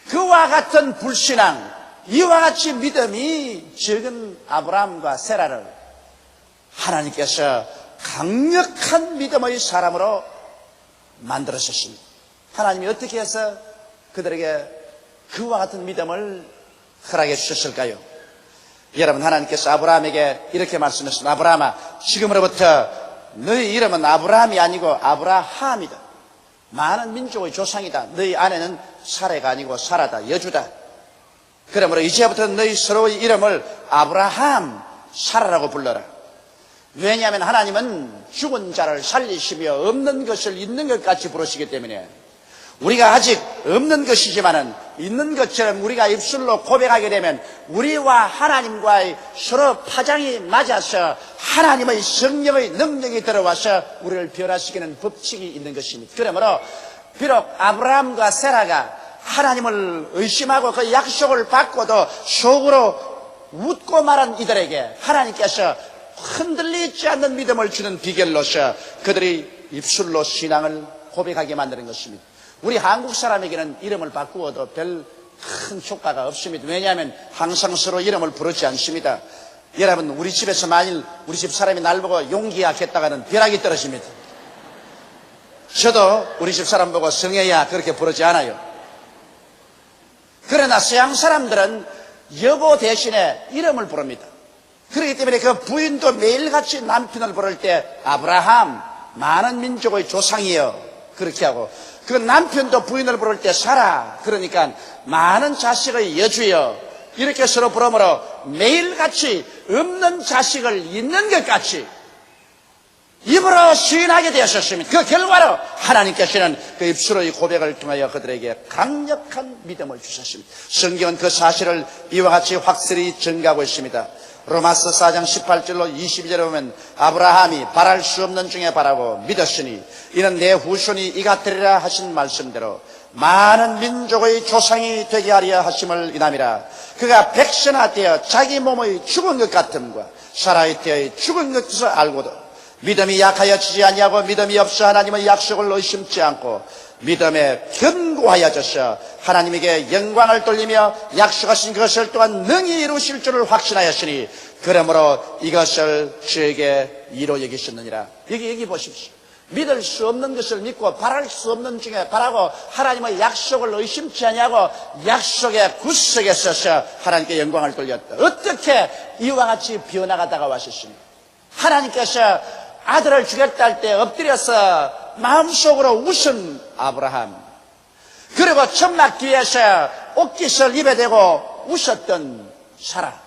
그와 같은 불신앙, 이와 같이 믿음이 적은 아브라함과 세라를 하나님께서 강력한 믿음의 사람으로 만들었습니다. 하나님이 어떻게 해서 그들에게 그와 같은 믿음을 허락해 주셨을까요? 여러분, 하나님께서 아브라함에게 이렇게 말씀하셨습니다. 아브라함아, 지금으로부터 너희 이름은 아브라함이 아니고 아브라함이다. 많은 민족의 조상이다. 너희 아내는 사레가 아니고 사라다, 여주다. 그러므로 이제부터 너희 서로의 이름을 아브라함, 살아라고 불러라. 왜냐하면 하나님은 죽은 자를 살리시며 없는 것을 있는 것 같이 부르시기 때문에 우리가 아직 없는 것이지만은 있는 것처럼 우리가 입술로 고백하게 되면 우리와 하나님과의 서로 파장이 맞아서 하나님의 성령의 능력이 들어와서 우리를 변화시키는 법칙이 있는 것입니다. 그러므로 비록 아브라함과 세라가 하나님을 의심하고 그 약속을 받고도 속으로 웃고 말한 이들에게 하나님께서 흔들리지 않는 믿음을 주는 비결로서 그들이 입술로 신앙을 고백하게 만드는 것입니다. 우리 한국 사람에게는 이름을 바꾸어도 별 큰 효과가 없습니다. 왜냐하면 항상 서로 이름을 부르지 않습니다. 여러분, 우리 집에서 만일 우리 집 사람이 날 보고 용기야 했다가는 벼락이 떨어집니다. 저도 우리 집 사람 보고 성혜야 그렇게 부르지 않아요. 그러나 서양 사람들은 여보 대신에 이름을 부릅니다. 그렇기 때문에 그 부인도 매일같이 남편을 부를 때 아브라함, 많은 민족의 조상이여 그렇게 하고, 그 남편도 부인을 부를 때 사라, 그러니까 많은 자식의 여주여 이렇게 서로 부르므로 매일같이 없는 자식을 있는 것 같이 입으로 시인하게 되었습니다. 그 결과로 하나님께서는 그 입술의 고백을 통하여 그들에게 강력한 믿음을 주셨습니다. 성경은 그 사실을 이와 같이 확실히 증가하고 있습니다. 로마서 4장 18절로 22절에 보면 아브라함이 바랄 수 없는 중에 바라고 믿었으니 이는 내 후손이 이가 되리라 하신 말씀대로 많은 민족의 조상이 되게 하려 하심을 인함이라. 그가 백선화되어 자기 몸의 죽은 것 같음과 살아있되어 죽은 것을 알고도 믿음이 약하여 지지 아니하고 믿음이 없어 하나님의 약속을 의심치 않고 믿음에 견고하여져서 하나님에게 영광을 돌리며 약속하신 것을 또한 능히 이루실 줄을 확신하였으니 그러므로 이것을 저에게 이로 여기셨느니라. 여기 보십시오. 믿을 수 없는 것을 믿고 바랄 수 없는 중에 바라고 하나님의 약속을 의심치 아니하고 약속의 구석에 서서 하나님께 영광을 돌렸다. 어떻게 이와 같이 변화가 다가왔습니까? 하나님께서 아들을 주겠다 할 때 엎드려서 마음속으로 웃은 아브라함, 그리고 천막 뒤에서 옷깃을 입에 대고 웃었던 사라,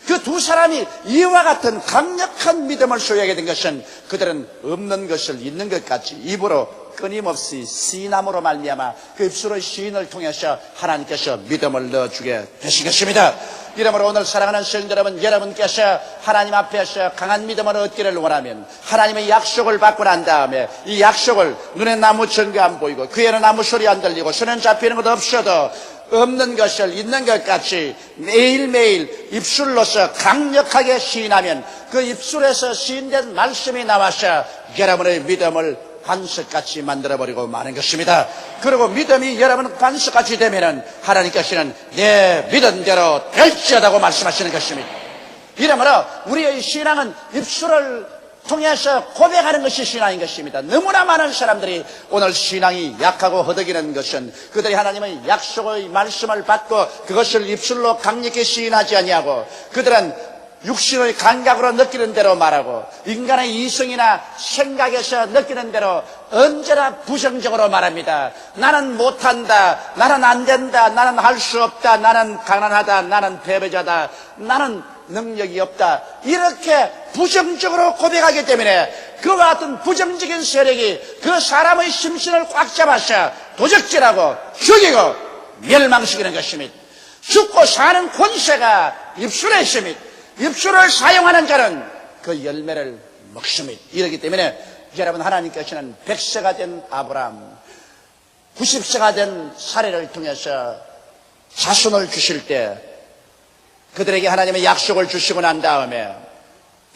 그 두 사람이 이와 같은 강력한 믿음을 소유하게 된 것은 그들은 없는 것을 있는 것 같이 입으로 끊임없이 시인함으로 말미암아 그 입술의 시인을 통해서 하나님께서 믿음을 넣어주게 되신 것입니다. 이러므로 오늘 사랑하는 성도 여러분, 여러분께서 하나님 앞에서 강한 믿음을 얻기를 원하면 하나님의 약속을 받고 난 다음에 이 약속을 눈에 나무 증거 안 보이고 귀에는 아무 소리 안 들리고 손에 잡히는 것도 없어도 없는 것을 있는 것 같이 매일매일 입술로서 강력하게 시인하면 그 입술에서 시인된 말씀이 나와서 여러분의 믿음을 반석같이 만들어버리고 마는 것입니다. 그리고 믿음이 여러분 반석같이 되면은 하나님께서는 내 믿은 대로 될지어다고 말씀하시는 것입니다. 이러므로 우리의 신앙은 입술을 통해서 고백하는 것이 신앙인 것입니다. 너무나 많은 사람들이 오늘 신앙이 약하고 허덕이는 것은 그들이 하나님의 약속의 말씀을 받고 그것을 입술로 강력히 시인하지 아니하고 그들은 육신의 감각으로 느끼는 대로 말하고 인간의 이성이나 생각에서 느끼는 대로 언제나 부정적으로 말합니다. 나는 못한다, 나는 안 된다, 나는 할 수 없다, 나는 가난하다, 나는 패배자다, 나는 능력이 없다, 이렇게 부정적으로 고백하기 때문에 그와 같은 부정적인 세력이 그 사람의 심신을 꽉 잡아서 도적질하고 죽이고 멸망시키는 것입니다. 죽고 사는 권세가 입술에 있습니다. 입술을 사용하는 자는 그 열매를 먹습니다. 이렇기 때문에 여러분, 하나님께서는 100세가 된 아브라함, 90세가 된 사례를 통해서 자손을 주실 때 그들에게 하나님의 약속을 주시고 난 다음에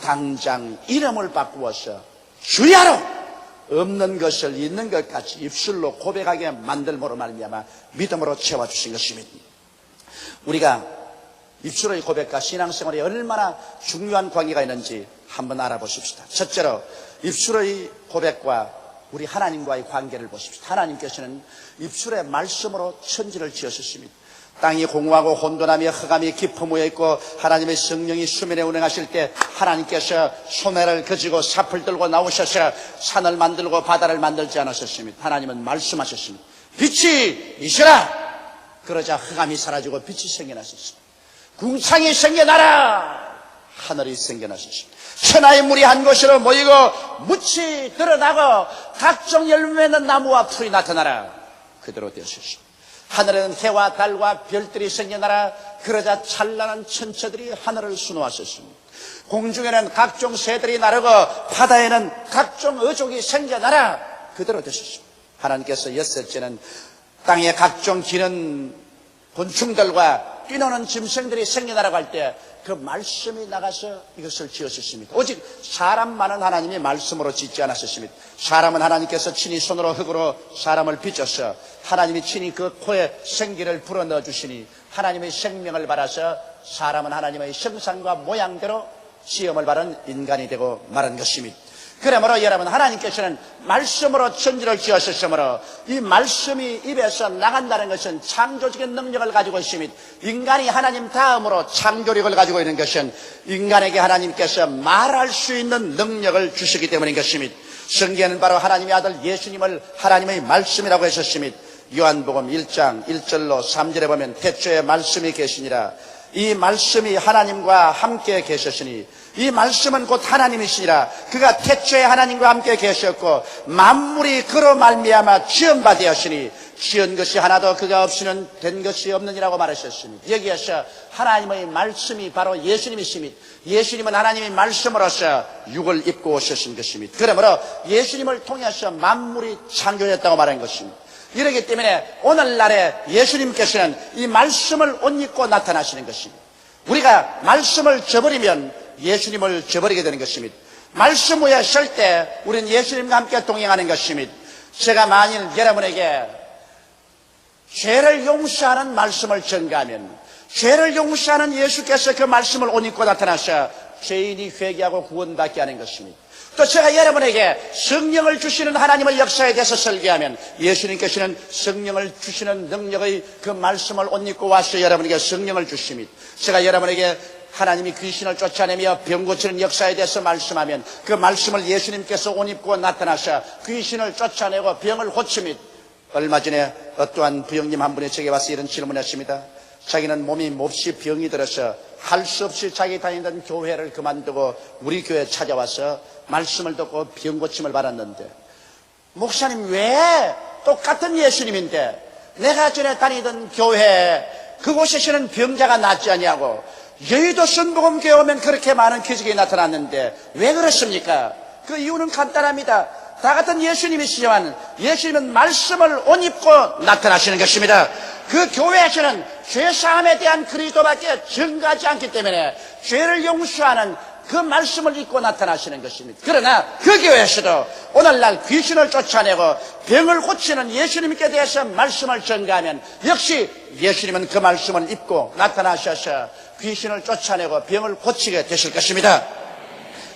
당장 이름을 바꾸어서 주야로 없는 것을 있는 것 같이 입술로 고백하게 만들므로 말미암아 믿음으로 채워주신 것입니다. 우리가 입술의 고백과 신앙생활에 얼마나 중요한 관계가 있는지 한번 알아보십시다. 첫째로 입술의 고백과 우리 하나님과의 관계를 보십시다. 하나님께서는 입술의 말씀으로 천지를 지으셨습니다. 땅이 공허하고 혼돈하며 흑암이 깊어무여 있고 하나님의 성령이 수면에 운행하실 때 하나님께서 소매를 그지고 삽을 들고 나오셔서 산을 만들고 바다를 만들지 않으셨습니다. 하나님은 말씀하셨습니다. 빛이 있으라! 그러자 흑암이 사라지고 빛이 생겨났습니다. 궁창이 생겨나라! 하늘이 생겨나셨습니다. 천하의 물이 한 곳으로 모이고 묻이 드러나고 각종 열매 맺는 나무와 풀이 나타나라. 그대로 되었습니다. 하늘에는 해와 달과 별들이 생겨나라. 그러자 찬란한 천체들이 하늘을 수놓았었습니다. 공중에는 각종 새들이 나르고 바다에는 각종 어족이 생겨나라. 그대로 되셨습니다. 하나님께서 엿새째는 땅에 각종 기는 곤충들과 뛰노는 짐승들이 생겨나라고 할 때 그 말씀이 나가서 이것을 지었었습니다. 오직 사람만은 하나님이 말씀으로 짓지 않았었습니다. 사람은 하나님께서 친히 손으로 흙으로 사람을 빚어서 하나님이 친히 그 코에 생기를 불어넣어 주시니 하나님의 생명을 받아서 사람은 하나님의 형상과 모양대로 시험을 받은 인간이 되고 말한 것입니다. 그러므로 여러분, 하나님께서는 말씀으로 천지를 지으셨으므로 이 말씀이 입에서 나간다는 것은 창조적인 능력을 가지고 있습니다. 인간이 하나님 다음으로 창조력을 가지고 있는 것은 인간에게 하나님께서 말할 수 있는 능력을 주시기 때문인 것입니다. 성경에는 바로 하나님의 아들 예수님을 하나님의 말씀이라고 하셨습니다. 요한복음 1장 1절로 3절에 보면 태초에 말씀이 계시니라. 이 말씀이 하나님과 함께 계셨으니 이 말씀은 곧 하나님이시니라. 그가 태초에 하나님과 함께 계셨고 만물이 그로 말미암아 지은 바 되었으니 지은 것이 하나도 그가 없이는 된 것이 없느니라고 말하셨습니다. 여기에서 하나님의 말씀이 바로 예수님이십니다. 예수님은 하나님의 말씀으로서 육을 입고 오셨은 것입니다. 그러므로 예수님을 통해서 만물이 창조됐다고 말한 것입니다. 이러기 때문에 오늘날에 예수님께서는 이 말씀을 옷 입고 나타나시는 것입니다. 우리가 말씀을 저버리면 예수님을 저버리게 되는 것입니다. 말씀 위에 설 때 우리는 예수님과 함께 동행하는 것입니다. 제가 만일 여러분에게 죄를 용서하는 말씀을 전가하면 죄를 용서하는 예수께서 그 말씀을 옷 입고 나타나셔 죄인이 회개하고 구원받게 하는 것입니다. 또 제가 여러분에게 성령을 주시는 하나님의 역사에 대해서 설교하면 예수님께서는 성령을 주시는 능력의 그 말씀을 옷 입고 와서 여러분에게 성령을 주십니다. 제가 여러분에게 하나님이 귀신을 쫓아내며 병 고치는 역사에 대해서 말씀하면 그 말씀을 예수님께서 옷 입고 나타나셔 귀신을 쫓아내고 병을 고칩니다. 얼마 전에 어떠한 부형님 한 분이 제게 와서 이런 질문을 했습니다. 자기는 몸이 몹시 병이 들어서 할 수 없이 자기 다니던 교회를 그만두고 우리 교회에 찾아와서 말씀을 듣고 병 고침을 받았는데, 목사님 왜 똑같은 예수님인데 내가 전에 다니던 교회 그곳에서는 병자가 낫지 않냐고, 여의도 순복음교회 오면 그렇게 많은 기적이 나타났는데 왜 그렇습니까? 그 이유는 간단합니다. 다 같은 예수님이시지만 예수님은 말씀을 옷 입고 나타나시는 것입니다. 그 교회에서는 죄사함에 대한 그리스도밖에 증거하지 않기 때문에 죄를 용서하는 그 말씀을 입고 나타나시는 것입니다. 그러나 그 교회에서도 오늘날 귀신을 쫓아내고 병을 고치는 예수님께 대해서 말씀을 전가하면 역시 예수님은 그 말씀을 입고 나타나셔서 귀신을 쫓아내고 병을 고치게 되실 것입니다.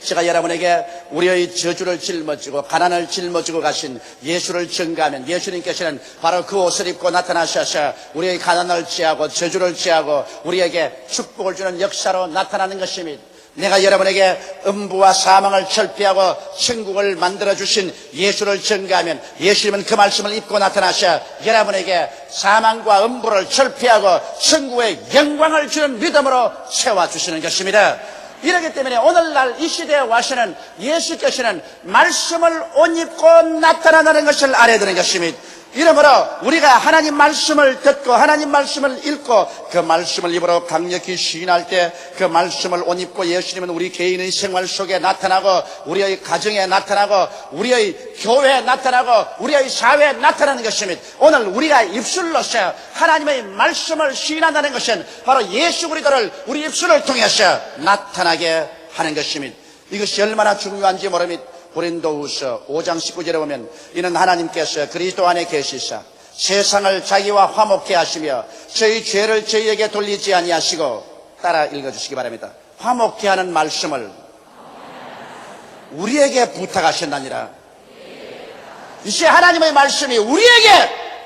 제가 여러분에게 우리의 저주를 짊어지고 가난을 짊어지고 가신 예수를 전가하면 예수님께서는 바로 그 옷을 입고 나타나셔서 우리의 가난을 제하고 저주를 제하고 우리에게 축복을 주는 역사로 나타나는 것입니다. 내가 여러분에게 음부와 사망을 철폐하고 천국을 만들어주신 예수를 전가하면 예수님은 그 말씀을 입고 나타나셔 여러분에게 사망과 음부를 철폐하고 천국의 영광을 주는 믿음으로 세워주시는 것입니다. 이렇기 때문에 오늘날 이 시대에 와서는 예수께서는 말씀을 옷 입고 나타나는 것을 알아야 되는 것입니다. 이러므로 우리가 하나님 말씀을 듣고 하나님 말씀을 읽고 그 말씀을 입으로 강력히 시인할 때 그 말씀을 옷 입고 예수님은 우리 개인의 생활 속에 나타나고 우리의 가정에 나타나고 우리의 교회에 나타나고 우리의 사회에 나타나는 것입니다. 오늘 우리가 입술로서 하나님의 말씀을 시인한다는 것은 바로 예수 그리스도를 우리 입술을 통해서 나타나게 하는 것입니다. 이것이 얼마나 중요한지 모릅니다. 고린도후서 5장 19절에 보면 이는 하나님께서 그리스도 안에 계시사 세상을 자기와 화목케 하시며 저희 죄를 저희에게 돌리지 아니하시고, 따라 읽어주시기 바랍니다. 화목케 하는 말씀을 우리에게 부탁하셨나니라. 이제 하나님의 말씀이 우리에게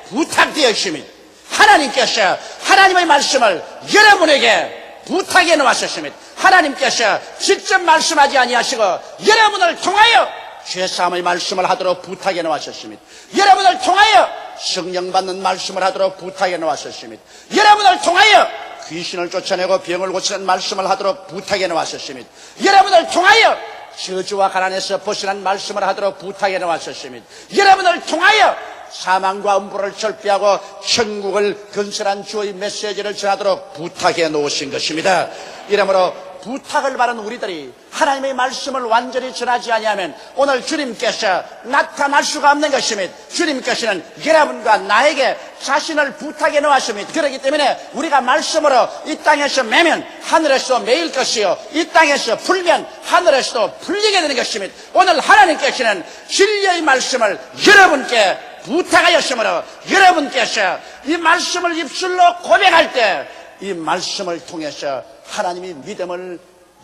부탁되어 있습니다. 하나님께서 하나님의 말씀을 여러분에게 부탁해 놓으셨습니다. 하나님께서 직접 말씀하지 아니하시고 여러분을 통하여 죄사함의 말씀을 하도록 부탁해 놓으셨습니다. 여러분을 통하여 성령 받는 말씀을 하도록 부탁해 놓았었습니다. 여러분을 통하여 귀신을 쫓아내고 병을 고치는 말씀을 하도록 부탁해 놓았었습니다. 여러분을 통하여 저주와 가난에서 벗어난 말씀을 하도록 부탁해 놓았었습니다. 여러분을 통하여 사망과 음부를 절피하고 천국을 건설한 주의 메시지를 전하도록 부탁해 놓으신 것입니다. 이러므로 부탁을 받은 우리들이 하나님의 말씀을 완전히 전하지 아니하면 오늘 주님께서 나타날 수가 없는 것입니다. 주님께서는 여러분과 나에게 자신을 부탁해 놓았습니다. 그렇기 때문에 우리가 말씀으로 이 땅에서 매면 하늘에서 매일 것이요, 이 땅에서 풀면 하늘에서도 풀리게 되는 것입니다. 오늘 하나님께서는 진리의 말씀을 여러분께 부탁하였으므로 여러분께서 이 말씀을 입술로 고백할 때 이 말씀을 통해서 하나님이 믿음을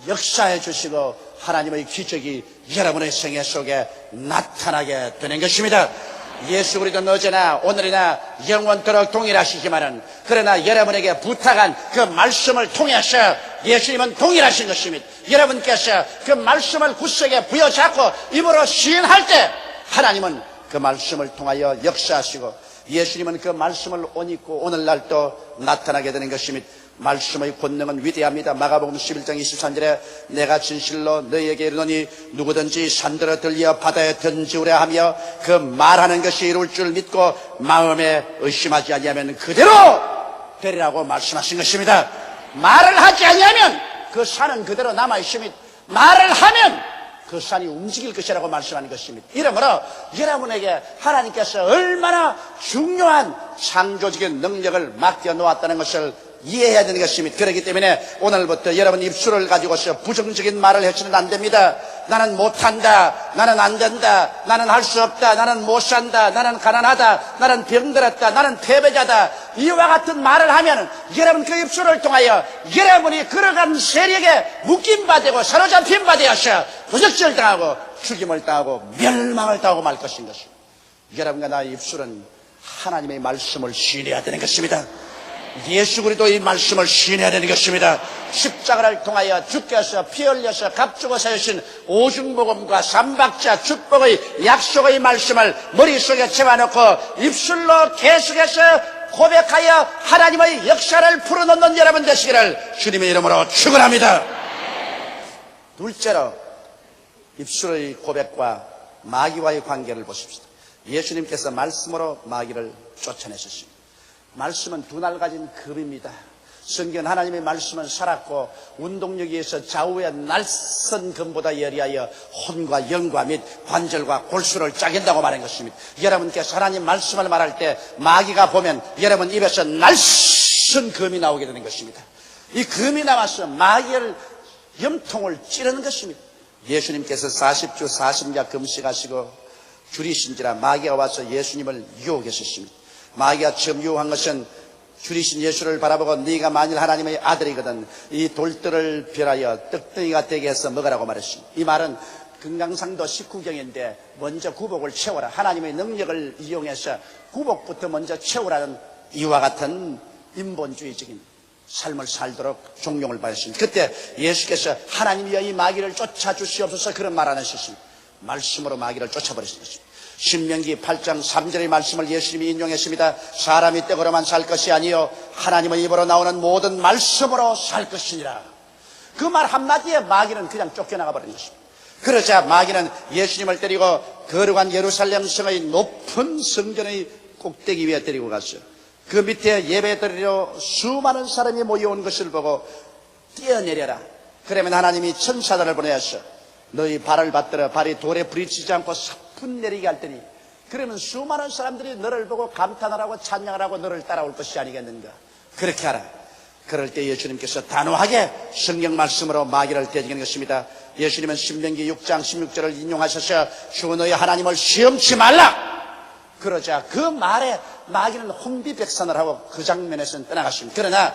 역사해 주시고 하나님의 기적이 여러분의 생애 속에 나타나게 되는 것입니다. 예수 그리스도는 어제나 오늘이나 영원토록 동일하시지만은 그러나 여러분에게 부탁한 그 말씀을 통해서 예수님은 동일하신 것입니다. 여러분께서 그 말씀을 굳세게 부여잡고 입으로 시인할 때 하나님은 그 말씀을 통하여 역사하시고 예수님은 그 말씀을 옷 입고 오늘날도 나타나게 되는 것입니다. 말씀의 권능은 위대합니다. 마가복음 11장 23절에 내가 진실로 너희에게 이르노니 누구든지 산들어 들려 바다에 던지우려 하며 그 말하는 것이 이룰 줄 믿고 마음에 의심하지 아니하면 그대로 되리라고 말씀하신 것입니다. 말을 하지 아니하면 그 산은 그대로 남아있습니다. 말을 하면 그 산이 움직일 것이라고 말씀하는 것입니다. 이러므로 여러분에게 하나님께서 얼마나 중요한 창조적인 능력을 맡겨놓았다는 것을 이해해야 되는 것입니다. 그렇기 때문에 오늘부터 여러분 입술을 가지고서 부정적인 말을 해서는 안 됩니다. 나는 못한다, 나는 안 된다, 나는 할 수 없다, 나는 못 산다, 나는 가난하다, 나는 병들었다, 나는 패배자다, 이와 같은 말을 하면 여러분 그 입술을 통하여 여러분이 걸어간 세력에 묶임받고 사로잡힌 바 되어서 도적질당하고 죽임을 당하고 멸망을 당하고 말 것인 것입니다. 여러분과 나의 입술은 하나님의 말씀을 신뢰해야 되는 것입니다. 예수 그리스도의 말씀을 신뢰해야 되는 것입니다. 십자가를 통하여 주께서 피 흘려서 값주고 사주신 오중복음과 삼박자 축복의 약속의 말씀을 머릿속에 채워놓고 입술로 계속해서 고백하여 하나님의 역사를 풀어놓는 여러분 되시기를 주님의 이름으로 축원합니다. 둘째로 입술의 고백과 마귀와의 관계를 보십시다. 예수님께서 말씀으로 마귀를 쫓아내셨습니다. 말씀은 두 날 가진 금입니다. 성경 하나님의 말씀은 살았고 운동력에 의해서 좌우의 날선 금보다 예리하여 혼과 영과 및 관절과 골수를 짜긴다고 말한 것입니다. 여러분께서 하나님 말씀을 말할 때 마귀가 보면 여러분 입에서 날선 금이 나오게 되는 것입니다. 이 금이 나와서 마귀의 염통을 찌르는 것입니다. 예수님께서 40주 40야 금식하시고 줄이신지라 마귀가 와서 예수님을 유혹했었습니다. 마귀가 처음 유혹한 것은 줄이신 예수를 바라보고 네가 만일 하나님의 아들이거든 이 돌들을 별하여 떡덩이가 되게 해서 먹으라고 말했습니다. 이 말은 금강산도 19경인데 먼저 구복을 채워라, 하나님의 능력을 이용해서 구복부터 먼저 채우라는 이와 같은 인본주의적인 삶을 살도록 종용을 받았습니다. 그때 예수께서 하나님이여 이 마귀를 쫓아주시옵소서 그런 말 안 하셨습니다. 말씀으로 마귀를 쫓아버리셨습니다. 신명기 8장 3절의 말씀을 예수님이 인용했습니다. 사람이 떡으로만 살 것이 아니요 하나님의 입으로 나오는 모든 말씀으로 살 것이니라. 그 말 한마디에 마귀는 그냥 쫓겨나가 버린 것입니다. 그러자 마귀는 예수님을 데리고 거룩한 예루살렘 성의 높은 성전의 꼭대기 위에 데리고 갔어요. 그 밑에 예배드리러 수많은 사람이 모여온 것을 보고 뛰어내려라. 그러면 하나님이 천사들을 보내었어. 너희 발을 받들어 발이 돌에 부딪히지 않고 사뿐 내리게 할 테니 그러면 수많은 사람들이 너를 보고 감탄을 하고 찬양을 하고 너를 따라올 것이 아니겠는가. 그렇게 하라. 그럴 때 예수님께서 단호하게 성경 말씀으로 마귀를 대적하는 것입니다. 예수님은 신명기 6장 16절을 인용하셔서 주 너희 하나님을 시험치 말라. 그러자 그 말에 마귀는 혼비백산을 하고 그 장면에서는 떠나갔습니다. 그러나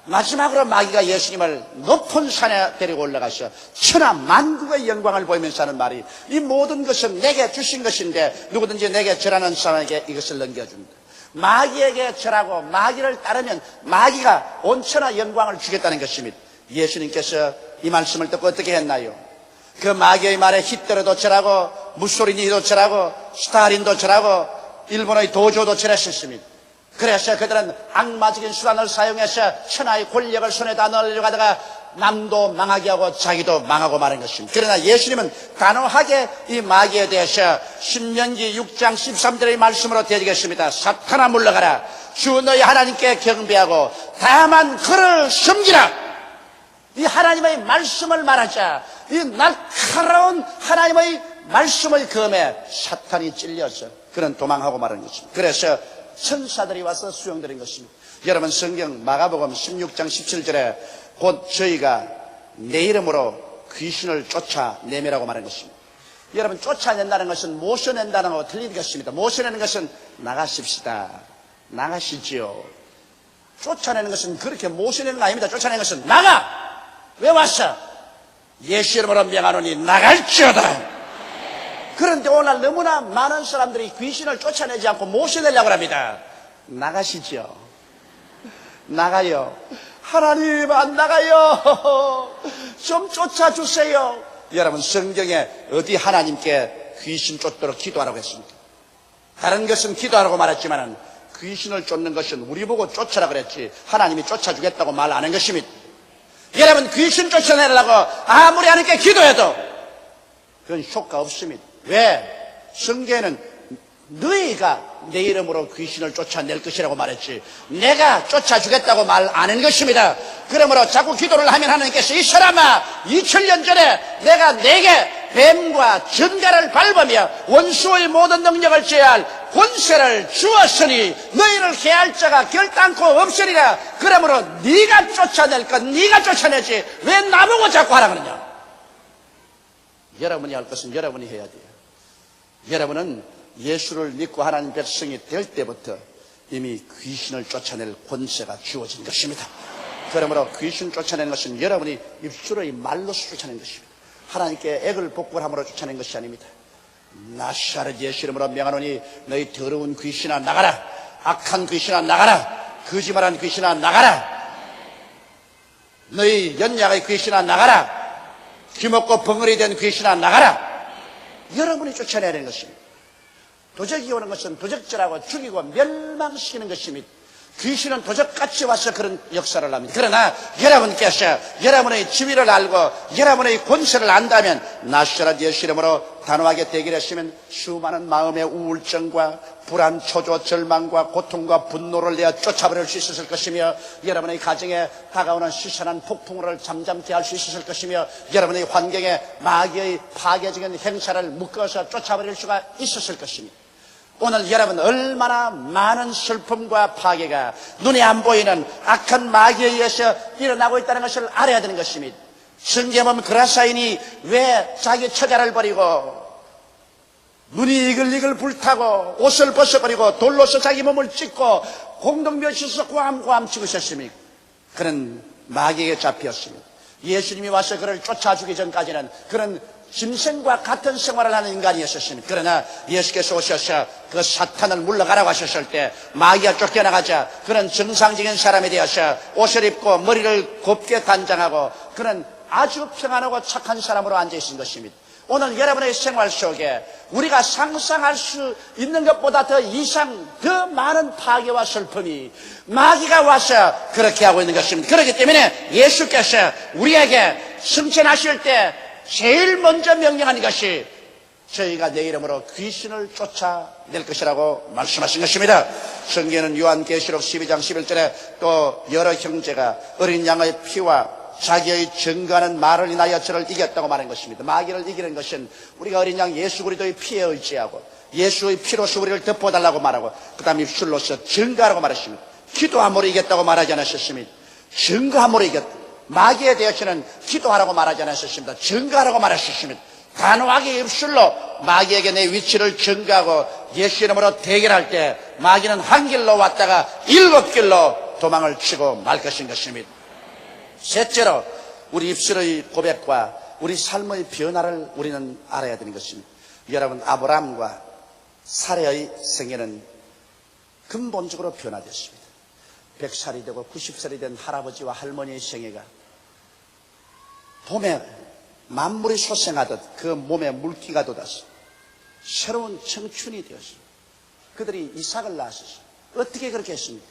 마지막으로 마귀가 예수님을 높은 산에 데리고 올라가서 천하 만국의 영광을 보이면서 하는 말이 이 모든 것은 내게 주신 것인데 누구든지 내게 절하는 사람에게 이것을 넘겨줍니다. 마귀에게 절하고 마귀를 따르면 마귀가 온 천하 영광을 주겠다는 것입니다. 예수님께서 이 말씀을 듣고 어떻게 했나요? 그 마귀의 말에 히틀러도 절하고 무소리니도 절하고 스탈린도 절하고 일본의 도조도 지냈습니다. 그래서 그들은 악마적인 수단을 사용해서 천하의 권력을 손에다 넣으려고 하다가 남도 망하게 하고 자기도 망하고 마는 것입니다. 그러나 예수님은 단호하게 이 마귀에 대해서 신명기 6장 13절의 말씀으로 되어지겠습니다. 사탄아 물러가라. 주 너희 하나님께 경배하고 다만 그를 섬기라. 이 하나님의 말씀을 말하자 이 날카로운 하나님의 말씀의 검에 사탄이 찔려서 그는 도망하고 마는 것입니다. 그래서 천사들이 와서 수용드린 것입니다. 여러분 성경 마가복음 16장 17절에 곧 저희가 내 이름으로 귀신을 쫓아내매라고 말한 것입니다. 여러분 쫓아낸다는 것은 모셔낸다는 것과 틀린 것입니다. 모셔내는 것은 나가십시다. 나가시지요. 쫓아내는 것은 그렇게 모셔내는 거 아닙니다. 쫓아내는 것은 나가! 왜 왔어? 예수 이름으로 명하노니 나갈지어다. 그런데 오늘 너무나 많은 사람들이 귀신을 쫓아내지 않고 모셔내려고 합니다. 나가시죠. 나가요. 하나님 안 나가요. 좀 쫓아주세요. 여러분 성경에 어디 하나님께 귀신 쫓도록 기도하라고 했습니까? 다른 것은 기도하라고 말했지만 귀신을 쫓는 것은 우리 보고 쫓아라 그랬지 하나님이 쫓아주겠다고 말 안 한 것입니다. 여러분 귀신 쫓아내려고 아무리 하나님께 기도해도 그건 효과 없습니다. 왜? 성경에는 너희가 내 이름으로 귀신을 쫓아낼 것이라고 말했지 내가 쫓아주겠다고 말 안 한 것입니다. 그러므로 자꾸 기도를 하면 하나님께서 이 사람아 2000년 전에 내가 내게 뱀과 전갈을 밟으며 원수의 모든 능력을 제할 권세를 주었으니 너희를 해할 자가 결단코 없으리라. 그러므로 네가 쫓아낼 것 네가 쫓아내지 왜 나보고 자꾸 하라 그러냐. 여러분이 할 것은 여러분이 해야 돼요. 여러분은 예수를 믿고 하나님 백성이 될 때부터 이미 귀신을 쫓아낼 권세가 주어진 것입니다. 그러므로 귀신 쫓아내는 것은 여러분이 입술의 말로서 쫓아낸 것입니다. 하나님께 액을 복구함으로 쫓아낸 것이 아닙니다. 나사렛 예수 이름으로 명하노니 너희 더러운 귀신아 나가라. 악한 귀신아 나가라. 거짓말한 귀신아 나가라. 너희 연약의 귀신아 나가라. 귀먹고 벙어리 된 귀신아 나가라. 여러분이 쫓아내야 되는 것입니다. 도적이 오는 것은 도적질하고 죽이고 멸망시키는 것입니다. 귀신은 도적같이 와서 그런 역사를 합니다. 그러나 여러분께서 여러분의 지위를 알고 여러분의 권세를 안다면 나사렛 예수 이름으로 단호하게 대결하시면 수많은 마음의 우울증과 불안, 초조, 절망과 고통과 분노를 내어 쫓아버릴 수 있었을 것이며 여러분의 가정에 다가오는 시선한 폭풍우를 잠잠케 할 수 있었을 것이며 여러분의 환경에 마귀의 파괴적인 행사를 묶어서 쫓아버릴 수가 있었을 것입니다. 오늘 여러분 얼마나 많은 슬픔과 파괴가 눈에 안 보이는 악한 마귀에 의해서 일어나고 있다는 것을 알아야 되는 것입니다. 성경에 보면 그라사인이 왜 자기 처자를 버리고 눈이 이글이글 불타고 옷을 벗어버리고 돌로서 자기 몸을 찢고 공동묘지에서 고함고함 치고 있었습니까? 그는 마귀에게 잡혔습니다. 예수님이 와서 그를 쫓아주기 전까지는 그는 짐승과 같은 생활을 하는 인간이었습니다. 그러나 예수께서 오셔서 그 사탄을 물러가라고 하셨을 때 마귀가 쫓겨나가자 그는 정상적인 사람이 되어서 옷을 입고 머리를 곱게 단장하고 그는 아주 평안하고 착한 사람으로 앉아있는 것입니다. 오늘 여러분의 생활 속에 우리가 상상할 수 있는 것보다 더 많은 파괴와 슬픔이 마귀가 와서 그렇게 하고 있는 것입니다. 그렇기 때문에 예수께서 우리에게 승천하실 때 제일 먼저 명령한 것이 저희가 내 이름으로 귀신을 쫓아낼 것이라고 말씀하신 것입니다. 성경에는 요한계시록 12장 11절에 또 여러 형제가 어린 양의 피와 자기의 증거하는 말을 인하여 저를 이겼다고 말한 것입니다. 마귀를 이기는 것은 우리가 어린 양 예수 그리스도의 피에 의지하고 예수의 피로서 우리를 덮어달라고 말하고 그 다음 입술로서 증거하라고 말했습니다. 기도함으로 이겼다고 말하지 않으셨습니다. 증거함으로 이겼다. 마귀에 대해서는 기도하라고 말하지 않으셨습니다. 증거하라고 말하셨습니다. 단호하게 입술로 마귀에게 내 위치를 증거하고 예수 이름으로 대결할 때 마귀는 한 길로 왔다가 7길로 도망을 치고 말 것인 것입니다. 셋째로 우리 입술의 고백과 우리 삶의 변화를 우리는 알아야 되는 것입니다. 여러분 아브라함과 사레의 생애는 근본적으로 변화됐습니다. 100살이 되고 90살이 된 할아버지와 할머니의 생애가 봄에 만물이 솟생하듯 그 몸에 물기가 돋아서 새로운 청춘이 되었습니다. 그들이 이삭을 낳았었어요. 어떻게 그렇게 했습니까?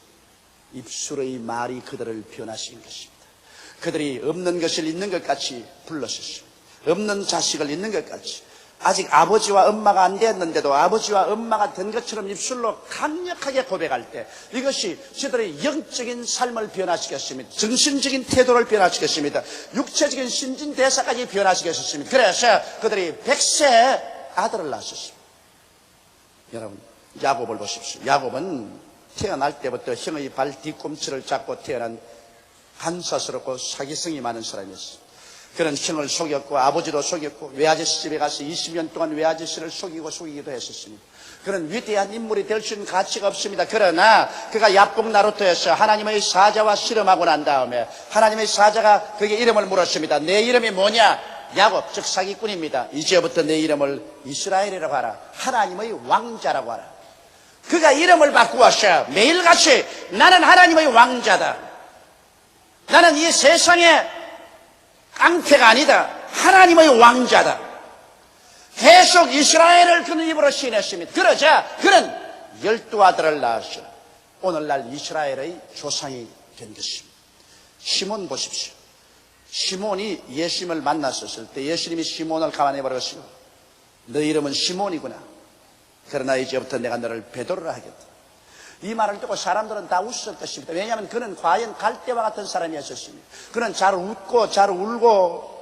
입술의 말이 그들을 변화시킨 것입니다. 그들이 없는 것을 있는 것 같이 불렀었어요. 없는 자식을 있는 것 같이. 아직 아버지와 엄마가 안 되었는데도 아버지와 엄마가 된 것처럼 입술로 강력하게 고백할 때 이것이 저들의 영적인 삶을 변화시켰습니다. 정신적인 태도를 변화시켰습니다. 육체적인 신진대사까지 변화시켰습니다. 그래서 그들이 100세 아들을 낳았습니다. 여러분, 야곱을 보십시오. 야곱은 태어날 때부터 형의 발 뒤꿈치를 잡고 태어난 한사스럽고 사기성이 많은 사람이었어요. 그런 형을 속였고 아버지도 속였고 외아저씨 집에 가서 20년 동안 외아저씨를 속이기도 했었습니다. 그런 위대한 인물이 될 수 있는 가치가 없습니다. 그러나 그가 야복 나루토에서 하나님의 사자와 씨름하고 난 다음에 하나님의 사자가 그에게 이름을 물었습니다. 내 이름이 뭐냐? 야곱, 즉 사기꾼입니다. 이제부터 내 이름을 이스라엘이라고 하라. 하나님의 왕자라고 하라. 그가 이름을 바꾸었어요. 매일같이 나는 하나님의 왕자다. 나는 이 세상에 깡패가 아니다. 하나님의 왕자다. 계속 이스라엘을 그는 입으로 시인했습니다. 그러자 그는 12 아들을 낳았어요. 오늘날 이스라엘의 조상이 된 것입니다. 시몬 보십시오. 시몬이 예수님을 만났었을 때 예수님이 시몬을 가만히 버리시고 너 이름은 시몬이구나. 그러나 이제부터 내가 너를 베드로라 하겠다. 이 말을 듣고 사람들은 다 웃을 것입니다. 왜냐하면 그는 과연 갈대와 같은 사람이었습니다. 그는 잘 웃고 잘 울고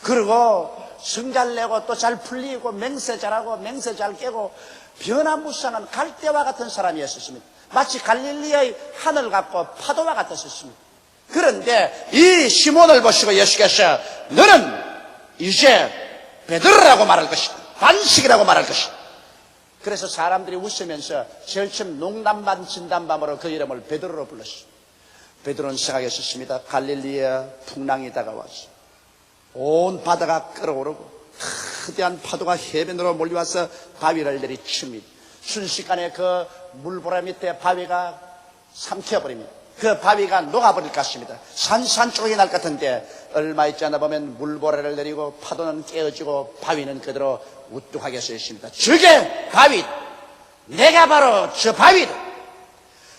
그러고 성 잘 내고 또 잘 풀리고 맹세 잘하고 맹세 잘 깨고 변화무쌍한 갈대와 같은 사람이었습니다. 마치 갈릴리의 하늘 같고 파도와 같았습니다. 그런데 이 시몬을 보시고 예수께서 너는 이제 베드로라고 말할 것이다. 반식이라고 말할 것이다. 그래서 사람들이 웃으면서 제일 처음 농담반 진담반으로 그 이름을 베드로로 불렀어요. 베드로는 생각했었습니다. 갈릴리에 풍랑이 다가왔어. 온 바다가 끓어오르고 거대한 파도가 해변으로 몰려와서 바위를 내리칩니다. 순식간에 그 물보라 밑에 바위가 삼켜버립니다. 그 바위가 녹아버릴 것 같습니다. 산산조각이 날 것 같은데 얼마 있지 않아 보면 물보라를 내리고 파도는 깨어지고 바위는 그대로 우뚝하게 서 있습니다. 저게 바위, 내가 바로 저 바위다.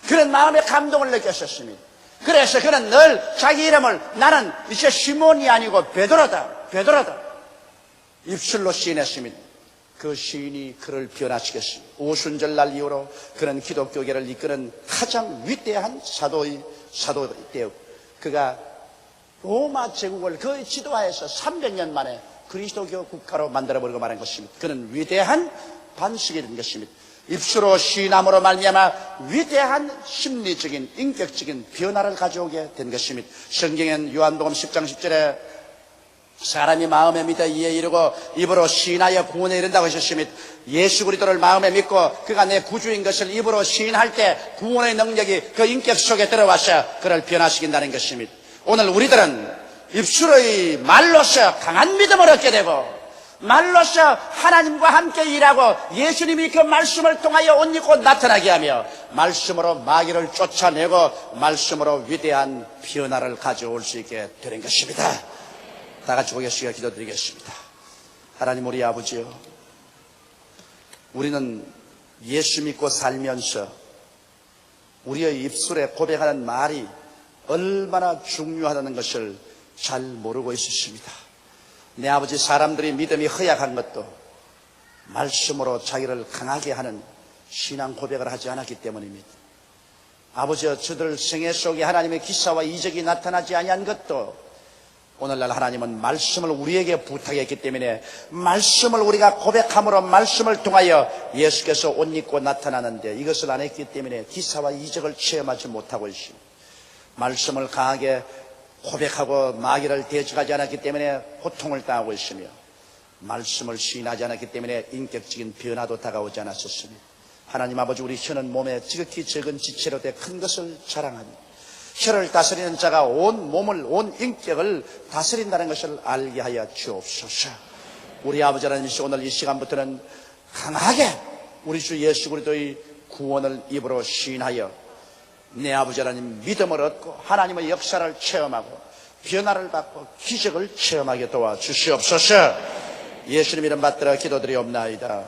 그런 마음의 감동을 느꼈었습니다. 그래서 그는 늘 자기 이름을 나는 이제 시몬이 아니고 베드로다, 베드로다 입술로 시인했습니다. 그 시인이 그를 변화시켰습니다. 오순절날 이후로 그는 기독교계를 이끄는 가장 위대한 사도되었고 그가 로마 제국을 거의 지도하여서 300년 만에 그리스도교 국가로 만들어버리고 말한 것입니다. 그는 위대한 반석이 된 것입니다. 입술로 시인함으로 말미암아 위대한 심리적인 인격적인 변화를 가져오게 된 것입니다. 성경엔 요한복음 10장 10절에 사람이 마음에 믿어 이에 이르고 입으로 시인하여 구원에 이른다고 하셨습니다. 예수 그리스도를 마음에 믿고 그가 내 구주인 것을 입으로 시인할 때 구원의 능력이 그 인격 속에 들어와서 그를 변화시킨다는 것입니다. 오늘 우리들은 입술의 말로서 강한 믿음을 얻게 되고 말로서 하나님과 함께 일하고 예수님이 그 말씀을 통하여 옷 입고 나타나게 하며 말씀으로 마귀를 쫓아내고 말씀으로 위대한 변화를 가져올 수 있게 되는 것입니다. 다 같이 고개숙여 기도드리겠습니다. 하나님 우리 아버지요, 우리는 예수 믿고 살면서 우리의 입술에 고백하는 말이 얼마나 중요하다는 것을 잘 모르고 있었습니다. 내 아버지, 사람들이 믿음이 허약한 것도 말씀으로 자기를 강하게 하는 신앙 고백을 하지 않았기 때문입니다. 아버지여, 저들 생애 속에 하나님의 기사와 이적이 나타나지 아니한 것도 오늘날 하나님은 말씀을 우리에게 부탁했기 때문에 말씀을 우리가 고백함으로 말씀을 통하여 예수께서 옷 입고 나타나는데 이것을 안 했기 때문에 기사와 이적을 체험하지 못하고 있습니다. 말씀을 강하게 고백하고 마귀를 대적하지 않았기 때문에 고통을 당하고 있으며 말씀을 시인하지 않았기 때문에 인격적인 변화도 다가오지 않았었습니다. 하나님 아버지, 우리 혀는 몸에 지극히 적은 지체로 돼 큰 것을 자랑합니다. 혀를 다스리는 자가 온 몸을, 온 인격을 다스린다는 것을 알게 하여 주옵소서. 우리 아버지 하나님, 오늘 이 시간부터는 강하게 우리 주 예수 그리스도의 구원을 입으로 시인하여 내 아버지 하나님 믿음을 얻고 하나님의 역사를 체험하고 변화를 받고 기적을 체험하게 도와주시옵소서. 예수님 이름 받들어 기도드리옵나이다.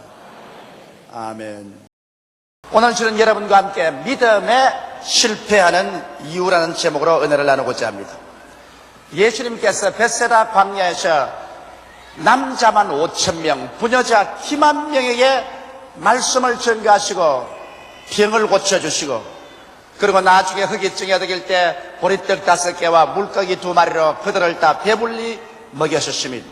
아멘. 오늘 저는 여러분과 함께 믿음에 실패하는 이유라는 제목으로 은혜를 나누고자 합니다. 예수님께서 벳세다 광야에서 남자만 5,000명, 부녀자 10만 명에게 말씀을 전가하시고 병을 고쳐주시고, 그리고 나중에 흑이증이 어득일 때 보리떡 5개와 물고기 2마리로 그들을 다 배불리 먹여주십니다.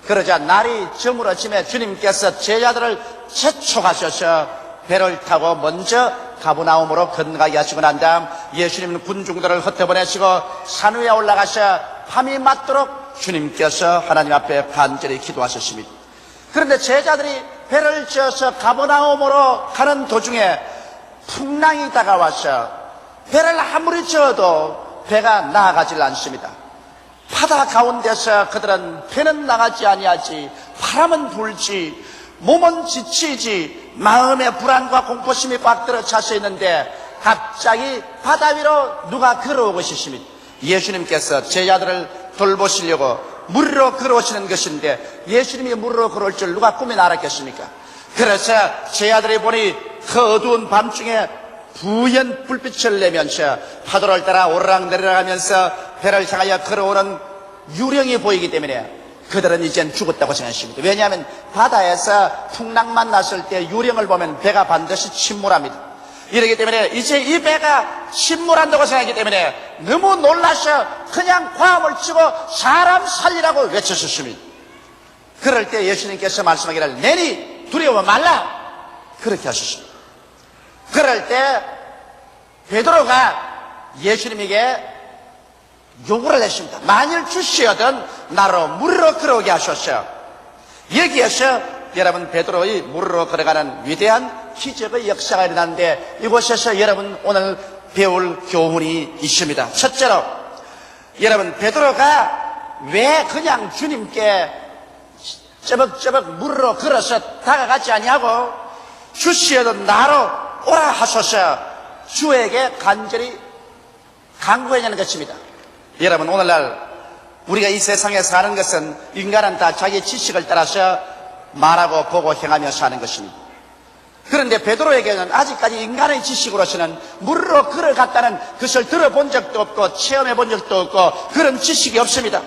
그러자 날이 저물어짐에 주님께서 제자들을 재촉하셔서 배를 타고 먼저 가버나움으로 건너가게 하시고 난 다음 예수님은 군중들을 흩어보내시고 산 위에 올라가셔 밤이 맞도록 주님께서 하나님 앞에 간절히 기도하셨습니다. 그런데 제자들이 배를 지어서 가버나움으로 가는 도중에 풍랑이 다가와서 배를 아무리 저어도 배가 나아가질 않습니다. 바다 가운데서 그들은 배는 나가지 아니하지, 바람은 불지, 몸은 지치지, 마음의 불안과 공포심이 꽉 들어 차서 있는데 갑자기 바다 위로 누가 걸어오고 싶습니다. 예수님께서 제자들을 돌보시려고 물로 걸어오시는 것인데 예수님이 물로 걸어올 줄 누가 꿈에 알았겠습니까? 그래서 제자들이 보니 그 어두운 밤중에 부연 불빛을 내면서 파도를 따라 오르락내리락하면서 배를 향하여 걸어오는 유령이 보이기 때문에 그들은 이젠 죽었다고 생각했습니다. 왜냐하면 바다에서 풍랑만 났을 때 유령을 보면 배가 반드시 침몰합니다. 이러기 때문에 이제 이 배가 침몰한다고 생각하기 때문에 너무 놀라서 그냥 과음을 치고 사람 살리라고 외쳤습니다. 그럴 때 예수님께서 말씀하기를 내니 두려워 말라, 그렇게 하셨습니다. 그럴 때 베드로가 예수님에게 요구를 했습니다. 만일 주시어든 나로 물로 걸어오게 하소서. 여기에서 여러분 베드로의 물로 걸어가는 위대한 기적의 역사가 일어나는데 이곳에서 여러분 오늘 배울 교훈이 있습니다. 첫째로 여러분 베드로가 왜 그냥 주님께 쩌벅쩌벅 물로 걸어서 다가가지 아니하고 주시어든 나로 오라 하소서 주에게 간절히 간구했냐는 것입니다. 여러분 오늘날 우리가 이 세상에 사는 것은 인간은 다 자기 지식을 따라서 말하고 보고 행하며 사는 것입니다. 그런데 베드로에게는 아직까지 인간의 지식으로서는 물로 걸어갔다는 것을 들어본 적도 없고 체험해 본 적도 없고 그런 지식이 없습니다.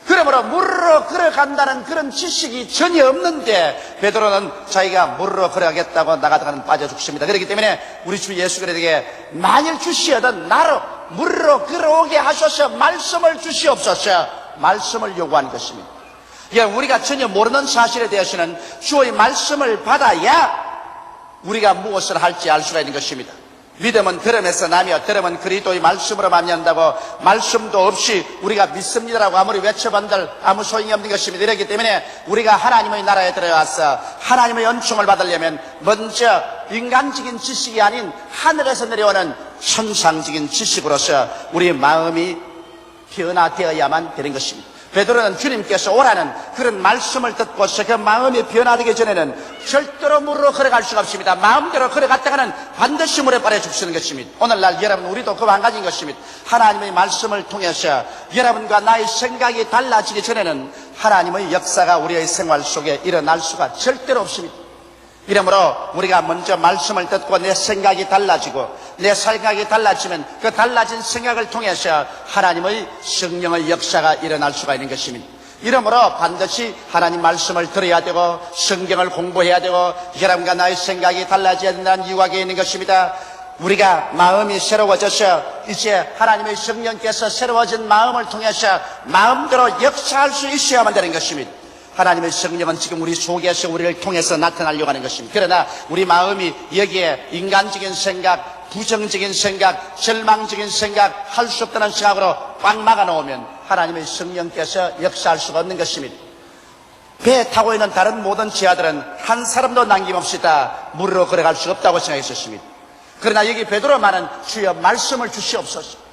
그러므로 물로 걸어간다는 그런 지식이 전혀 없는데 베드로는 자기가 물로 걸어가겠다고 나가다가는 빠져 죽습니다. 그렇기 때문에 우리 주 예수 그리스도에게 만일 주시어든 나로 물로 걸어오게 하셔서 말씀을 주시옵소서, 말씀을 요구하는 것입니다. 우리가 전혀 모르는 사실에 대해서는 주의 말씀을 받아야 우리가 무엇을 할지 알 수가 있는 것입니다. 믿음은 들음에서 나며 들음은 그리스도의 말씀으로 만난다고 말씀도 없이 우리가 믿습니다라고 아무리 외쳐본들 아무 소용이 없는 것입니다. 이렇기 때문에 우리가 하나님의 나라에 들어와서 하나님의 은총을 받으려면 먼저 인간적인 지식이 아닌 하늘에서 내려오는 천상적인 지식으로서 우리 마음이 변화되어야만 되는 것입니다. 베드로는 주님께서 오라는 그런 말씀을 듣고서 그 마음이 변화되기 전에는 절대로 물로 걸어갈 수가 없습니다. 마음대로 걸어갔다가는 반드시 물에 빠져 죽는 것입니다. 오늘날 여러분 우리도 그 한 가지인 것입니다. 하나님의 말씀을 통해서 여러분과 나의 생각이 달라지기 전에는 하나님의 역사가 우리의 생활 속에 일어날 수가 절대로 없습니다. 이러므로 우리가 먼저 말씀을 듣고 내 생각이 달라지고 내 생각이 달라지면 그 달라진 생각을 통해서 하나님의 성령의 역사가 일어날 수가 있는 것입니다. 이러므로 반드시 하나님 말씀을 들어야 되고 성경을 공부해야 되고 여러분과 나의 생각이 달라져야 된다는 이유가 있는 것입니다. 우리가 마음이 새로워져서 이제 하나님의 성령께서 새로워진 마음을 통해서 마음대로 역사할 수 있어야만 되는 것입니다. 하나님의 성령은 지금 우리 속에서 우리를 통해서 나타나려고 하는 것입니다. 그러나 우리 마음이 여기에 인간적인 생각, 부정적인 생각, 절망적인 생각, 할 수 없다는 생각으로 꽉 막아놓으면 하나님의 성령께서 역사할 수가 없는 것입니다. 배에 타고 있는 다른 모든 제자들은 한 사람도 남김없이 다 물으로 걸어갈 수 없다고 생각했었습니다. 그러나 여기 베드로만은 주여 말씀을 주시옵소서.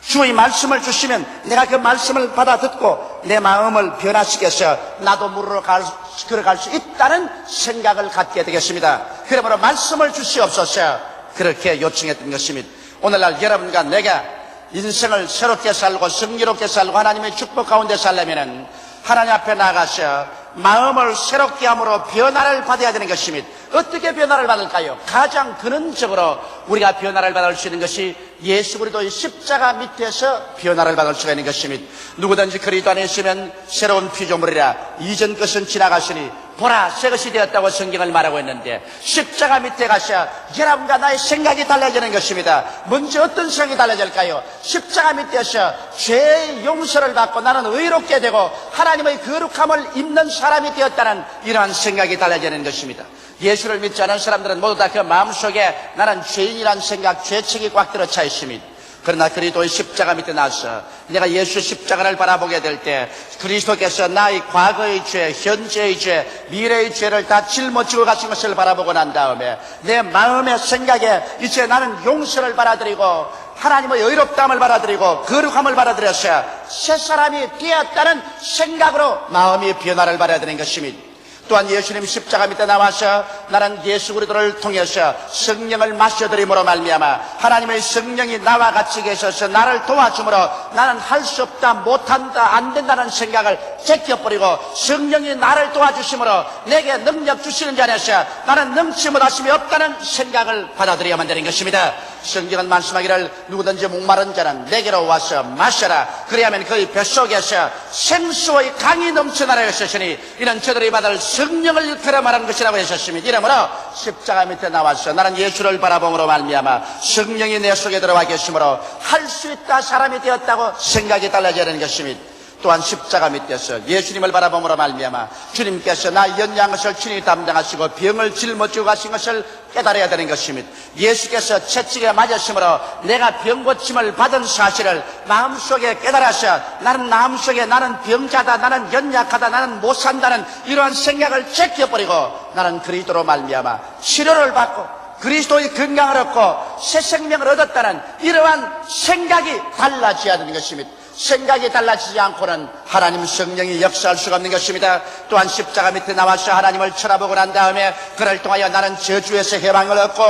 주의 말씀을 주시면 내가 그 말씀을 받아 듣고 내 마음을 변화시켜서 나도 물으로 걸어갈 수 있다는 생각을 갖게 되겠습니다. 그러므로 말씀을 주시옵소서, 그렇게 요청했던 것입니다. 오늘날 여러분과 내가 인생을 새롭게 살고 승리롭게 살고 하나님의 축복 가운데 살려면 하나님 앞에 나가서 마음을 새롭게 함으로 변화를 받아야 되는 것입니다. 어떻게 변화를 받을까요? 가장 근원적으로 우리가 변화를 받을 수 있는 것이 예수 그리스도의 십자가 밑에서 변화를 받을 수가 있는 것입니다. 누구든지 그리스도 안에 있으면 새로운 피조물이라 이전 것은 지나가시니 보라 새 것이 되었다고 성경을 말하고 있는데, 십자가 밑에 가셔 여러분과 나의 생각이 달라지는 것입니다. 먼저 어떤 생각이 달라질까요? 십자가 밑에서 죄의 용서를 받고 나는 의롭게 되고 하나님의 거룩함을 입는 사람이 되었다는 이러한 생각이 달라지는 것입니다. 예수를 믿지 않은 사람들은 모두 다 그 마음속에 나는 죄인이란 생각, 죄책이 꽉 들어차 있습니다. 그러나 그리스도의 십자가 밑에 나서 내가 예수 십자가를 바라보게 될 때 그리스도께서 나의 과거의 죄, 현재의 죄, 미래의 죄를 다 짊어지고 가신 것을 바라보고 난 다음에 내 마음의 생각에 이제 나는 용서를 받아들이고 하나님의 의롭다함을 받아들이고 거룩함을 받아들여서 새 사람이 되었다는 생각으로 마음이 변화를 받아야 되는 것입니다. 또한 예수님 십자가 밑에 나와서 나는 예수 그리스도를 통해서 성령을 마셔드림으로 말미암아 하나님의 성령이 나와 같이 계셔서 나를 도와줌으로 나는 할 수 없다, 못한다, 안 된다는 생각을 제껴버리고 성령이 나를 도와주심으로 내게 능력 주시는 자 안에서 나는 능치 못하심이 없다는 생각을 받아들여야만 되는 것입니다. 성경은 말씀하기를 누구든지 목마른 자는 내게로 와서 마셔라. 그리하면 그의 뱃속에서 생수의 강이 넘쳐나라 하셨으니 이는 저들이 받을 성령을 일컬어 말하는 것이라고 하셨습니다. 이러므로 십자가 밑에 나와서 나는 예수를 바라봄으로 말미암아 성령이 내 속에 들어와 계심으로 할 수 있다, 사람이 되었다고 생각이 달라져야 하는 것입니다. 또한 십자가 밑에서 예수님을 바라봄으로 말미암아 주님께서 나 연약한 것을 친히 담당하시고 병을 짊어지고 가신 것을 깨달아야 되는 것입니다. 예수께서 채찍에 맞으심으로 내가 병 고침을 받은 사실을 마음속에 깨달아서 나는 마음속에 나는 병자다, 나는 연약하다, 나는 못 산다는 이러한 생각을 제껴버리고 나는 그리스도로 말미암아 치료를 받고 그리스도의 건강을 얻고 새 생명을 얻었다는 이러한 생각이 달라져야 되는 것입니다. 생각이 달라지지 않고는 하나님 성령이 역사할 수가 없는 것입니다. 또한 십자가 밑에 나와서 하나님을 쳐다보고 난 다음에 그를 통하여 나는 저주에서 해방을 얻고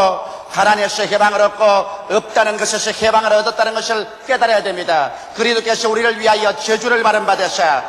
가난에서 해방을 얻고 없다는 것에서 해방을 얻었다는 것을 깨달아야 됩니다. 그리스도께서 우리를 위하여 저주를 받은 바되사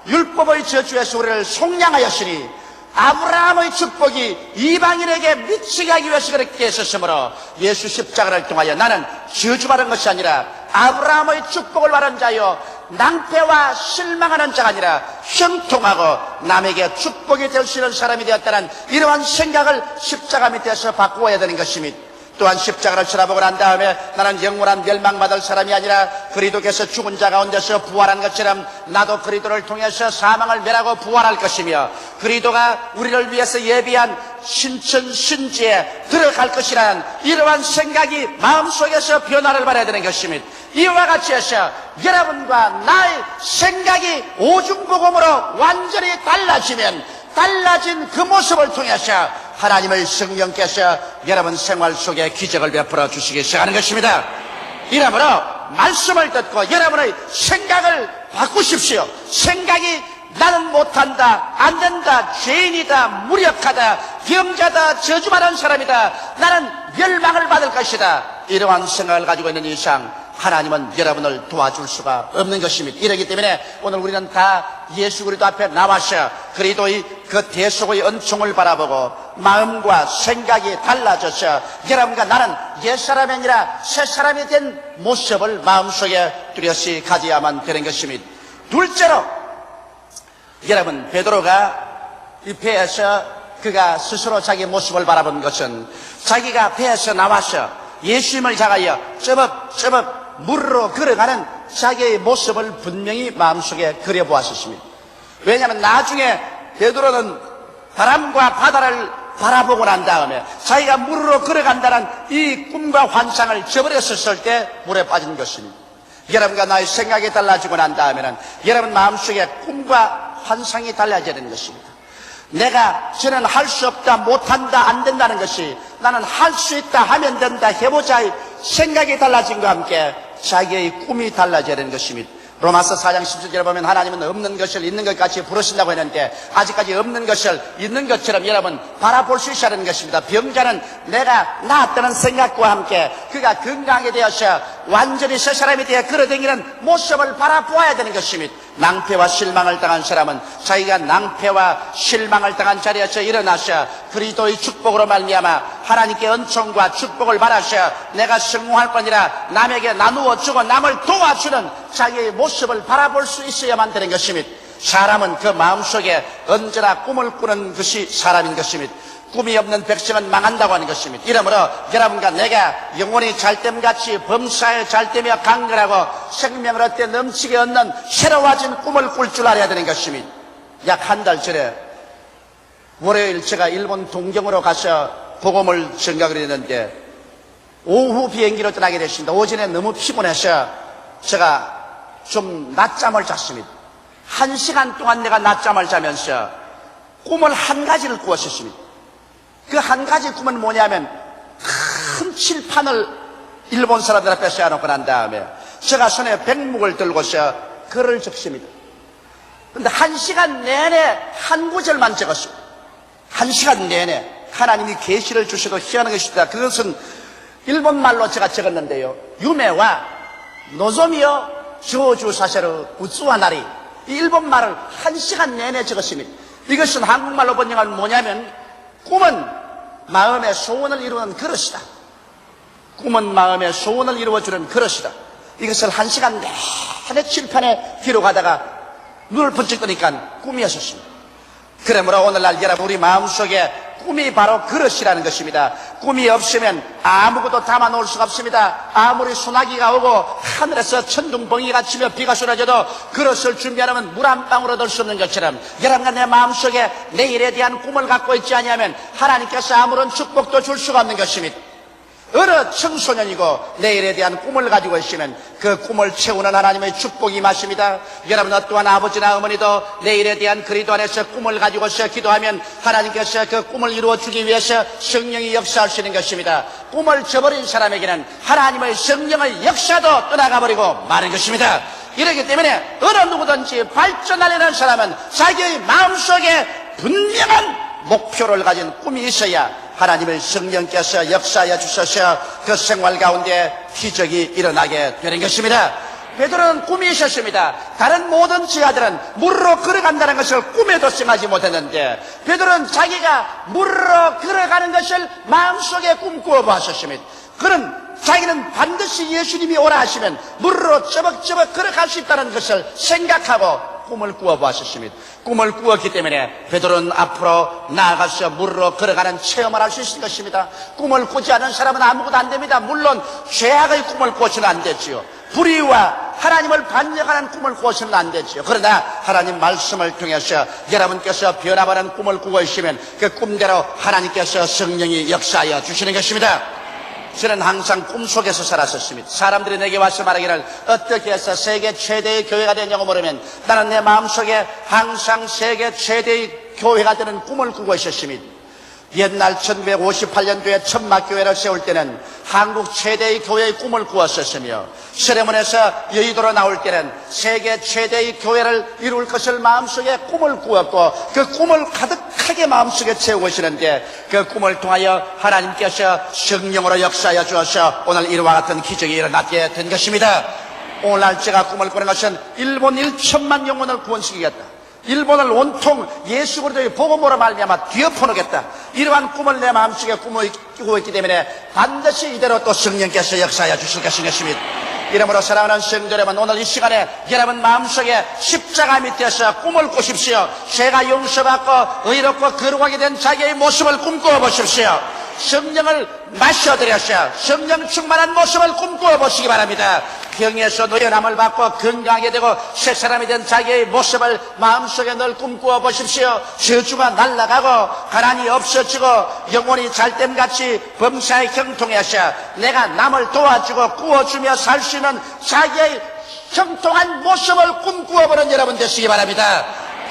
율법의 저주에서 우리를 속량하였으니 아브라함의 축복이 이방인에게 미치게 하기 위해서 그렇게 했었으므로 예수 십자가를 통하여 나는 저주받은 것이 아니라 아브라함의 축복을 받은 자요 낭패와 실망하는 자가 아니라 형통하고 남에게 축복이 될 수 있는 사람이 되었다는 이러한 생각을 십자가 밑에서 바꾸어야 되는 것입니다. 또한 십자가를 쳐다보고 난 다음에 나는 영원한 멸망받을 사람이 아니라 그리스도께서 죽은 자 가운데서 부활한 것처럼 나도 그리스도를 통해서 사망을 멸하고 부활할 것이며 그리스도가 우리를 위해서 예비한 신천 신지에 들어갈 것이라는 이러한 생각이 마음속에서 변화를 받아야 되는 것입니다. 이와 같이 해서 여러분과 나의 생각이 오중복음으로 완전히 달라지면 달라진 그 모습을 통해서 하나님의 성령께서 여러분 생활 속에 기적을 베풀어 주시기 시작하는 것입니다. 이러므로 말씀을 듣고 여러분의 생각을 바꾸십시오. 생각이 나는 못한다, 안 된다, 죄인이다, 무력하다, 병자다, 저주받은 사람이다, 나는 멸망을 받을 것이다, 이러한 생각을 가지고 있는 이상 하나님은 여러분을 도와줄 수가 없는 것입니다. 이러기 때문에 오늘 우리는 다 예수 그리스도 앞에 나와서 그리스도의 그 대속의 은총을 바라보고 마음과 생각이 달라져서 여러분과 나는 옛사람이 아니라 새사람이 된 모습을 마음속에 뚜렷이 가져야만 되는 것입니다. 둘째로 여러분 베드로가 이 배에서 그가 스스로 자기 모습을 바라본 것은 자기가 배에서 나와서 예수님을 향하여 쩌벅쩌벅 물으로 걸어가는 자기의 모습을 분명히 마음속에 그려보았습니다. 왜냐하면 나중에 베드로는 바람과 바다를 바라보고 난 다음에 자기가 물으로 걸어간다는 이 꿈과 환상을 저버렸을 때 물에 빠진 것입니다. 여러분과 나의 생각이 달라지고 난 다음에는 여러분 마음속에 꿈과 환상이 달라져야 되는 것입니다. 내가 저는 할 수 없다, 못한다, 안 된다는 것이 나는 할 수 있다, 하면 된다, 해보자의 생각이 달라진과 함께 자기의 꿈이 달라져야 되는 것입니다. 로마서 4장 17절에 보면 하나님은 없는 것을 있는 것 같이 부르신다고 했는데 아직까지 없는 것을 있는 것처럼 여러분 바라볼 수 있어야 하는 것입니다. 병자는 내가 나았다는 생각과 함께 그가 건강하게 되어서 완전히 새 사람이 되어 걸어다니는 모습을 바라보아야 되는 것입니다. 낭패와 실망을 당한 사람은 자기가 낭패와 실망을 당한 자리에서 일어나서 그리스도의 축복으로 말미암아 하나님께 은총과 축복을 받아서 내가 성공할 거니라 남에게 나누어 주고 남을 도와주는 자기의 모습을 바라볼 수 있어야만 되는 것입니다. 사람은 그 마음속에 언제나 꿈을 꾸는 것이 사람인 것입니다. 꿈이 없는 백성은 망한다고 하는 것입니다. 이러므로 여러분과 내가 영혼이 잘됨같이 범사에 잘되며 강건하고 생명을 얻되 넘치게 얻는 새로워진 꿈을 꿀 줄 알아야 되는 것입니다. 약 한 달 전에 월요일 제가 일본 동경으로 가서 복음을 전각을 했는데 오후 비행기로 떠나게 됐습니다. 오전에 너무 피곤해서 제가 좀 낮잠을 잤습니다. 1시간 동안 내가 낮잠을 자면서 꿈을 한 가지를 꾸었습니다. 그 한 가지 꿈은 뭐냐면 큰 칠판을 일본 사람들 앞에 세워놓고 난 다음에 제가 손에 백목을 들고서 글을 적습니다. 그런데 1시간 내내 한 구절만 적었습니다. 1시간 내내 하나님이 계시를 주셔도 희한한 것입니다. 그것은 일본 말로 제가 적었는데요. 유메와 노조미요 저주 사세로 우츠와나리 이 일본 말을 1시간 내내 적었습니다. 이것은 한국말로 번역하면 뭐냐면 꿈은 마음의 소원을 이루는 그릇이다. 꿈은 마음의 소원을 이루어주는 그릇이다. 이것을 1시간 내내 칠판에 기록하다가 눈을 번쩍 뜨니까 꿈이었습니다. 그러므로 오늘날 여러분 우리 마음속에 꿈이 바로 그릇이라는 것입니다. 꿈이 없으면 아무것도 담아놓을 수가 없습니다. 아무리 소나기가 오고 하늘에서 천둥번개가 치며 비가 쏟아져도 그릇을 준비하려면 물 한 방울 얻을 수 없는 것처럼 여러분과 내 마음속에 내일에 대한 꿈을 갖고 있지 아니하면 하나님께서 아무런 축복도 줄 수가 없는 것입니다. 어느 청소년이고 내일에 대한 꿈을 가지고 있으면 그 꿈을 채우는 하나님의 축복이 임하십니다. 여러분 어떠한 아버지나 어머니도 내일에 대한 그리스도 안에서 꿈을 가지고서 기도하면 하나님께서 그 꿈을 이루어주기 위해서 성령이 역사할 수 있는 것입니다. 꿈을 저버린 사람에게는 하나님의 성령의 역사도 떠나가버리고 마는 것입니다. 이렇기 때문에 어느 누구든지 발전하려는 사람은 자기의 마음속에 분명한 목표를 가진 꿈이 있어야 하나님의 성령께서 역사하여 주셔서 그 생활 가운데 기적이 일어나게 되는 것입니다. 베드로는 꿈이 있었습니다. 다른 모든 지하들은 물로 걸어간다는 것을 꿈에도 생각하지 못했는데 베드로는 자기가 물로 걸어가는 것을 마음속에 꿈꾸어 보았습니다. 그는 자기는 반드시 예수님이 오라 하시면 물로 쩌벅쩌벅 걸어갈 수 있다는 것을 생각하고 꿈을 꾸어 보았습니다. 꿈을 꾸었기 때문에 베드로는 앞으로 나아가서 물로 걸어가는 체험을 할 수 있을 것입니다. 꿈을 꾸지 않은 사람은 아무것도 안 됩니다. 물론 죄악의 꿈을 꾸어서는 안 되지요. 불의와 하나님을 반역하는 꿈을 꾸어서는 안 되지요. 그러나 하나님 말씀을 통해서 여러분께서 변화하는 꿈을 꾸고 있으면 그 꿈대로 하나님께서 성령이 역사하여 주시는 것입니다. 저는 항상 꿈속에서 살았었습니다. 사람들이 내게 와서 말하기를 어떻게 해서 세계 최대의 교회가 되냐고 물으면 나는 내 마음속에 항상 세계 최대의 교회가 되는 꿈을 꾸고 있었습니다. 옛날 1958년도에 천막교회를 세울 때는 한국 최대의 교회의 꿈을 꾸었었으며 세레몬에서 여의도로 나올 때는 세계 최대의 교회를 이룰 것을 마음속에 꿈을 꾸었고 그 꿈을 가득하게 마음속에 채우고 있었는데 그 꿈을 통하여 하나님께서 성령으로 역사하여 주어서 오늘 이와 같은 기적이 일어나게 된 것입니다. 오늘날 제가 꿈을 꾸는 것은 일본 1천만 영혼을 구원시키겠다. 일본을 온통 예수 그리스도의 복음으로 말미암아 뒤엎어놓겠다. 이러한 꿈을 내 마음속에 꾸고 있기 때문에 반드시 이대로 또 성령께서 역사하여 주실 것입니다. 이러므로 사랑하는 성도 여러분, 오늘 이 시간에 여러분 마음속에 십자가 밑에서 꿈을 꾸십시오. 죄가 용서받고 의롭고 거룩하게 된 자기의 모습을 꿈꾸어 보십시오. 성령을 마셔드려서 성령 충만한 모습을 꿈꾸어 보시기 바랍니다. 병에서 노연함을 받고 건강하게 되고 새 사람이 된 자기의 모습을 마음속에 늘 꿈꾸어 보십시오. 저주가 날아가고 가난이 없어지고 영혼이 잘됨같이 범사에 형통해서 내가 남을 도와주고 구워주며 살 수 있는 자기의 형통한 모습을 꿈꾸어 보는 여러분 되시기 바랍니다.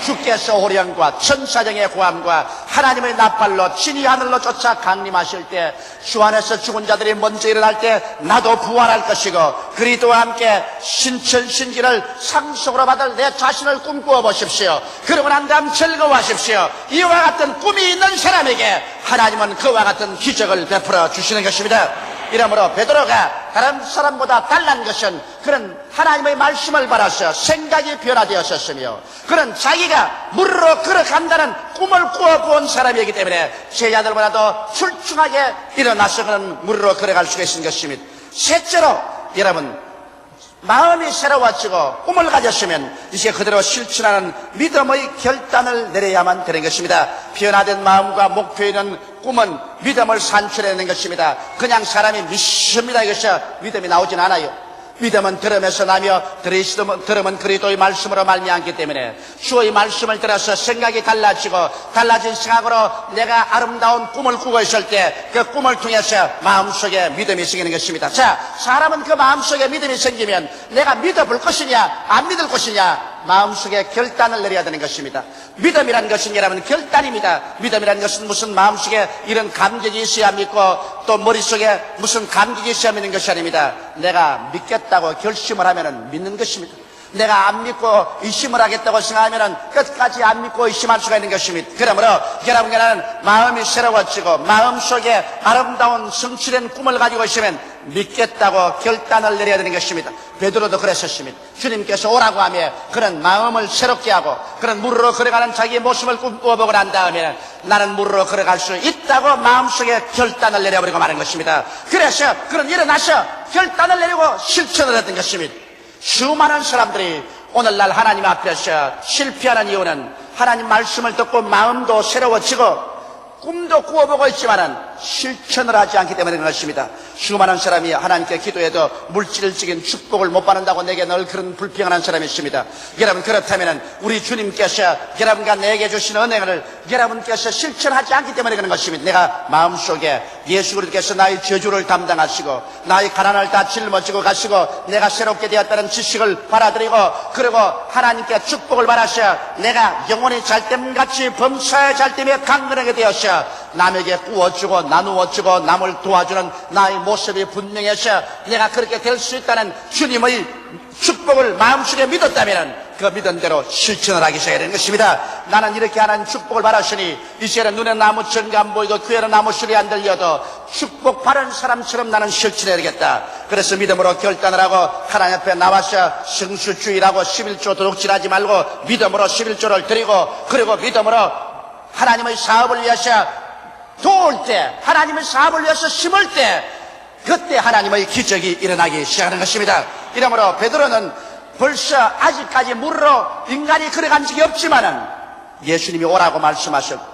주께서 호령과 천사령의 고함과 하나님의 나팔로 진이 하늘로 쫓아 강림하실 때, 주 안에서 죽은 자들이 먼저 일어날 때 나도 부활할 것이고, 그리스도와 함께 신천신기를 상속으로 받을 내 자신을 꿈꾸어 보십시오. 그러고 난 다음 즐거워하십시오. 이와 같은 꿈이 있는 사람에게 하나님은 그와 같은 기적을 베풀어 주시는 것입니다. 이러므로 베드로가 다른 사람보다 달란 것은 그런 하나님의 말씀을 받아서 생각이 변화되었었으며, 그런 자기가 물으로 걸어간다는 꿈을 꾸어본 사람이기 때문에 제자들보다도 출중하게 일어나서 그런 물으로 걸어갈 수가 있는 것입니다. 셋째로, 여러분, 마음이 새로워지고 꿈을 가졌으면 이제 그대로 실천하는 믿음의 결단을 내려야만 되는 것입니다. 변화된 마음과 목표 있는 꿈은 믿음을 산출해내는 것입니다. 그냥 사람이 믿습니다, 이것이 믿음이 나오진 않아요. 믿음은 들으면서 나며 들음은 그리스도의 말씀으로 말미암기 때문에 주의 말씀을 들어서 생각이 달라지고, 달라진 생각으로 내가 아름다운 꿈을 꾸고 있을 때 그 꿈을 통해서 마음속에 믿음이 생기는 것입니다. 자, 사람은 그 마음속에 믿음이 생기면 내가 믿어볼 것이냐 안 믿을 것이냐 마음속에 결단을 내려야 되는 것입니다. 믿음이란 것은 여러분 결단입니다. 믿음이란 것은 무슨 마음속에 이런 감격이 있어야 믿고 또 머릿속에 무슨 감격이 있어야 믿는 것이 아닙니다. 내가 믿겠다고 결심을 하면 믿는 것입니다. 내가 안 믿고 의심을 하겠다고 생각하면 끝까지 안 믿고 의심할 수가 있는 것입니다. 그러므로 여러분께는 마음이 새로워지고 마음속에 아름다운 성취된 꿈을 가지고 있으면 믿겠다고 결단을 내려야 되는 것입니다. 베드로도 그랬었습니다. 주님께서 오라고 하며 그런 마음을 새롭게 하고 그런 물으로 걸어가는 자기의 모습을 꿈꾸어보고 난 다음에 나는 물으로 걸어갈 수 있다고 마음속에 결단을 내려버리고 마는 것입니다. 그래서 그런 일어나서 결단을 내리고 실천을 했던 것입니다. 수많은 사람들이 오늘날 하나님 앞에서 실패하는 이유는 하나님 말씀을 듣고 마음도 새로워지고 꿈도 꾸어보고 있지만은 실천을 하지 않기 때문에 그런 것입니다. 수많은 사람이 하나님께 기도해도 물질적인 축복을 못 받는다고 내게 늘 그런 불평하는 사람이 있습니다. 여러분, 그렇다면 우리 주님께서 여러분과 내게 주신 은혜를 여러분께서 실천하지 않기 때문에 그런 것입니다. 내가 마음속에 예수 그리스도께서 나의 저주를 담당하시고 나의 가난을 다 짊어지고 가시고 내가 새롭게 되었다는 지식을 받아들이고 그리고 하나님께 축복을 받아서 내가 영원히 잘됨같이 범사에 잘됨에 강건하게 되었어 남에게 꾸어주고 나누어주고 남을 도와주는 나의 모습이 분명해서 내가 그렇게 될 수 있다는 주님의 축복을 마음속에 믿었다면 그 믿은 대로 실천을 하기 시작해야 되는 것입니다. 나는 이렇게 하나님 축복을 받았으니 이제는 눈에 나무 전가 안 보이고 귀에는 나무 소리 안 들려도 축복 받은 사람처럼 나는 실천해야 되겠다. 그래서 믿음으로 결단을 하고 하나님 앞에 나와서 성수주의라고 11조 도둑질하지 말고 믿음으로 11조를 드리고 그리고 믿음으로 하나님의 사업을 위해서 도울 때 하나님의 사업을 위해서 심을 때 그때 하나님의 기적이 일어나기 시작하는 것입니다. 이러므로 베드로는 벌써 아직까지 물으로 인간이 걸어간 적이 없지만은 예수님이 오라고 말씀하셨고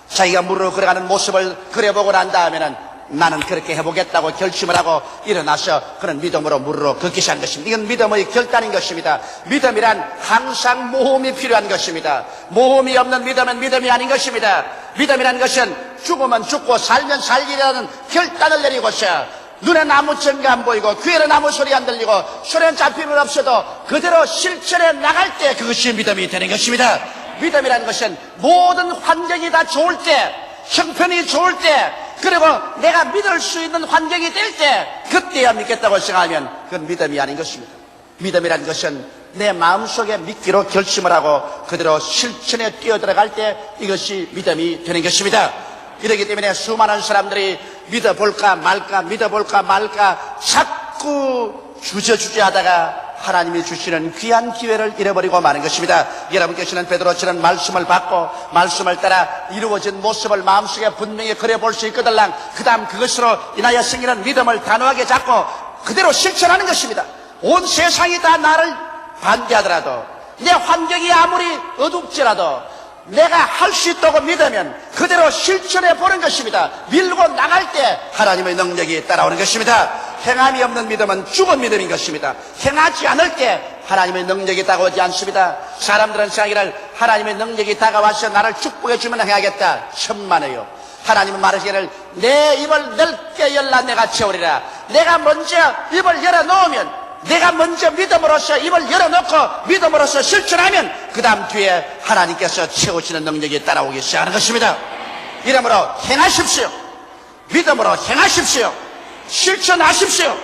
자기가 물으로 걸어가는 모습을 그려보고 난 다음에는 나는 그렇게 해보겠다고 결심을 하고 일어나서 그런 믿음으로 물으로 걷기 시작한 것입니다. 이건 믿음의 결단인 것입니다. 믿음이란 항상 모험이 필요한 것입니다. 모험이 없는 믿음은 믿음이 아닌 것입니다. 믿음이란 것은 죽으면 죽고 살면 살기라는 결단을 내리고서 눈에 나무 전가 안 보이고 귀에는 나무 소리 안 들리고 소리는 잡히는 없어도 그대로 실천해 나갈 때 그것이 믿음이 되는 것입니다. 믿음이라는 것은 모든 환경이 다 좋을 때 형편이 좋을 때 그리고 내가 믿을 수 있는 환경이 될 때 그때야 믿겠다고 생각하면 그건 믿음이 아닌 것입니다. 믿음이라는 것은 내 마음속에 믿기로 결심을 하고 그대로 실천에 뛰어들어갈 때 이것이 믿음이 되는 것입니다. 이렇기 때문에 수많은 사람들이 믿어볼까 말까 자꾸 주저하다가 하나님이 주시는 귀한 기회를 잃어버리고 마는 것입니다. 여러분께서는 베드로처럼 말씀을 받고 말씀을 따라 이루어진 모습을 마음속에 분명히 그려볼 수 있거들랑 그 다음 그것으로 인하여 생기는 믿음을 단호하게 잡고 그대로 실천하는 것입니다. 온 세상이 다 나를 반대하더라도 내 환경이 아무리 어둡지라도 내가 할 수 있다고 믿으면 그대로 실천해 보는 것입니다. 밀고 나갈 때 하나님의 능력이 따라오는 것입니다. 행함이 없는 믿음은 죽은 믿음인 것입니다. 행하지 않을 때 하나님의 능력이 다가오지 않습니다. 사람들은 생각이를 하나님의 능력이 다가와서 나를 축복해 주면 행하겠다. 천만에요. 하나님은 말하시기를 내 입을 넓게 열라 내가 채우리라. 내가 먼저 입을 열어놓으면 내가 먼저 믿음으로써 입을 열어놓고 믿음으로써 실천하면 그 다음 뒤에 하나님께서 채우시는 능력이 따라오기 시작하는 것입니다. 이러므로 행하십시오. 믿음으로 행하십시오. 실천하십시오.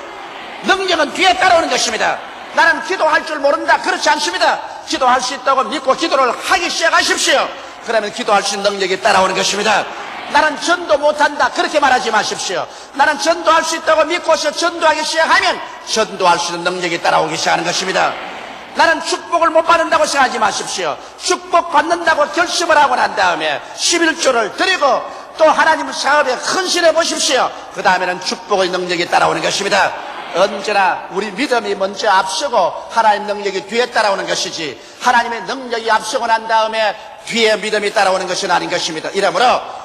능력은 뒤에 따라오는 것입니다. 나는 기도할 줄 모른다. 그렇지 않습니다. 기도할 수 있다고 믿고 기도를 하기 시작하십시오. 그러면 기도할 수 있는 능력이 따라오는 것입니다. 나는 전도 못한다. 그렇게 말하지 마십시오. 나는 전도할 수 있다고 믿고서 전도하기 시작하면 전도할 수 있는 능력이 따라오기 시작하는 것입니다. 나는 축복을 못 받는다고 생각하지 마십시오. 축복 받는다고 결심을 하고 난 다음에 11조를 드리고 또 하나님 사업에 헌신해 보십시오. 그 다음에는 축복의 능력이 따라오는 것입니다. 언제나 우리 믿음이 먼저 앞서고 하나님 능력이 뒤에 따라오는 것이지 하나님의 능력이 앞서고 난 다음에 뒤에 믿음이 따라오는 것은 아닌 것입니다. 이러므로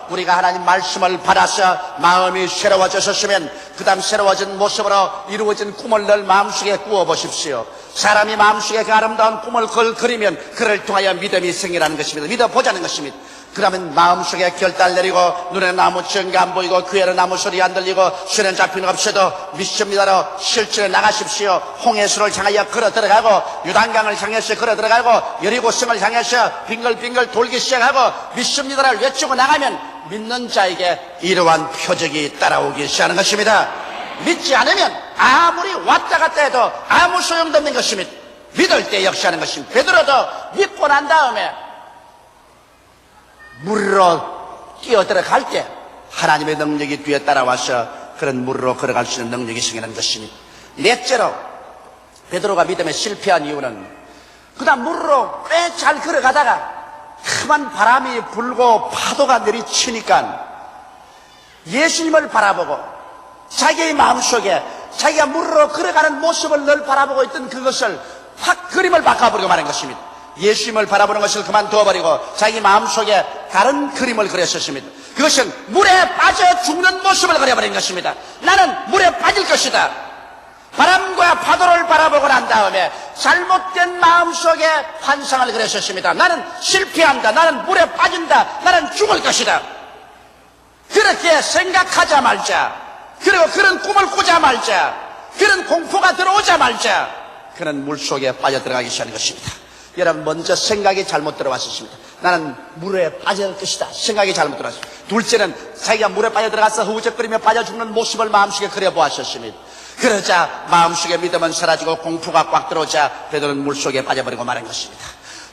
우리가 하나님 말씀을 받아서 마음이 새로워졌으면 그 다음 새로워진 모습으로 이루어진 꿈을 늘 마음속에 꾸어보십시오. 사람이 마음속에 그 아름다운 꿈을 그리면 그를 통하여 믿음이 생기라는 것입니다. 믿어보자는 것입니다. 그러면 마음속에 결단 내리고 눈에 나무 전가 안 보이고 귀에는 나무 소리 안 들리고 손에 잡히는 없어도 믿습니다로 실천해 나가십시오. 홍해수를 향하여 걸어 들어가고 유단강을 향해서 걸어 들어가고 여리고성을 향해서 빙글빙글 돌기 시작하고 믿습니다를 외치고 나가면 믿는 자에게 이러한 표적이 따라오기 시작하는 것입니다. 믿지 않으면 아무리 왔다 갔다 해도 아무 소용도 없는 것입니다. 믿을 때 역시 하는 것입니다. 베드로도 믿고 난 다음에 물로 뛰어들어갈 때 하나님의 능력이 뒤에 따라와서 그런 물로 걸어갈 수 있는 능력이 생기는 것입니다. 넷째로 베드로가 믿음에 실패한 이유는 그 다음 물로 꽤 잘 걸어가다가 큰 바람이 불고 파도가 내리치니까 예수님을 바라보고 자기의 마음속에 자기가 물로 걸어가는 모습을 늘 바라보고 있던 그것을 확 그림을 바꿔버리고 말한 것입니다. 예수님을 바라보는 것을 그만두어버리고 자기 마음속에 다른 그림을 그렸었습니다. 그것은 물에 빠져 죽는 모습을 그려버린 것입니다. 나는 물에 빠질 것이다. 바람과 파도를 바라보고 난 다음에 잘못된 마음속에 환상을 그렸었습니다. 나는 실패한다. 나는 물에 빠진다. 나는 죽을 것이다. 그렇게 생각하자 말자. 그리고 그런 꿈을 꾸자 말자. 그런 공포가 들어오자 말자. 그는 물속에 빠져들어가기 시작하는 것입니다. 여러분, 먼저 생각이 잘못 들어왔었습니다. 나는 물에 빠질 것이다. 생각이 잘못 들어왔습니다. 둘째는 자기가 물에 빠져들어가서 허우적거리며 빠져 죽는 모습을 마음속에 그려보았었습니다. 그러자 마음속에 믿음은 사라지고 공포가 꽉 들어오자 베드로는 물속에 빠져버리고 말한 것입니다.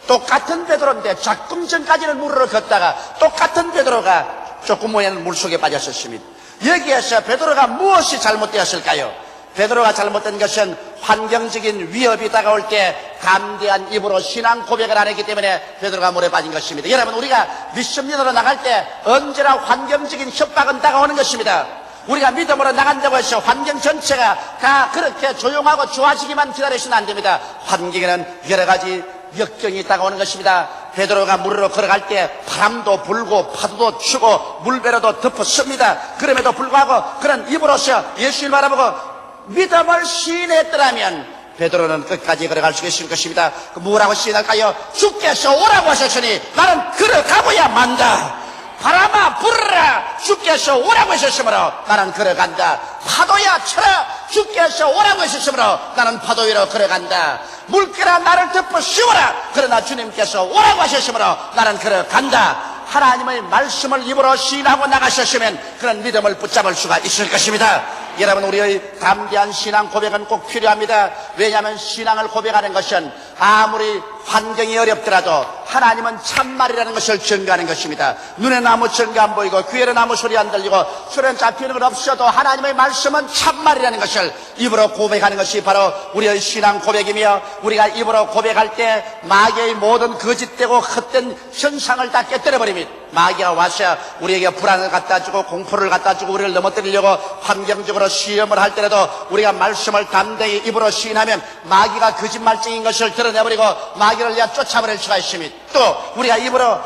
똑같은 베드로인데 조금 전까지는 물으로 걷다가 똑같은 베드로가 조금 후에는 물속에 빠졌었습니다. 여기에서 베드로가 무엇이 잘못되었을까요? 베드로가 잘못된 것은 환경적인 위협이 다가올 때 담대한 입으로 신앙 고백을 안 했기 때문에 베드로가 물에 빠진 것입니다. 여러분, 우리가 믿음으로 나갈 때 언제나 환경적인 협박은 다가오는 것입니다. 우리가 믿음으로 나간다고 해서 환경 전체가 다 그렇게 조용하고 좋아지기만 기다리시면 안 됩니다. 환경에는 여러 가지 역경이 다가오는 것입니다. 베드로가 물으로 걸어갈 때 바람도 불고 파도도 치고 물배로도 덮었습니다. 그럼에도 불구하고 그런 입으로서 예수를 바라보고 믿음을 시인했더라면 베드로는 끝까지 걸어갈 수 있을 것입니다. 뭐라고 시인할까요? 주께서 오라고 하셨으니 나는 걸어가고야 만다. 바람아 불어라. 주께서 오라고 하셨으므로 나는 걸어간다. 파도야 쳐라. 주께서 오라고 하셨으므로 나는 파도 위로 걸어간다. 물결아 나를 덮어 씌워라. 그러나 주님께서 오라고 하셨으므로 나는 걸어간다. 하나님의 말씀을 입으로 시인하고 나가셨으면 그런 믿음을 붙잡을 수가 있을 것입니다. 여러분, 우리의 담대한 신앙 고백은 꼭 필요합니다. 왜냐하면 신앙을 고백하는 것은 아무리 환경이 어렵더라도 하나님은 참말이라는 것을 증거하는 것입니다. 눈에 나무 증거 안 보이고 귀에는 나무 소리 안 들리고 손에 잡히는 건 없어도 하나님의 말씀은 참말이라는 것을 입으로 고백하는 것이 바로 우리의 신앙 고백이며, 우리가 입으로 고백할 때 마귀의 모든 거짓되고 헛된 현상을 다 깨뜨려버립니다. 마귀가 와서 우리에게 불안을 갖다 주고 공포를 갖다 주고 우리를 넘어뜨리려고 환경적으로 시험을 할 때라도 우리가 말씀을 담대히 입으로 시인하면 마귀가 거짓말쟁인 것을 드러내버리고 마귀를 내가 쫓아버릴 수가 있습니다. 또 우리가 입으로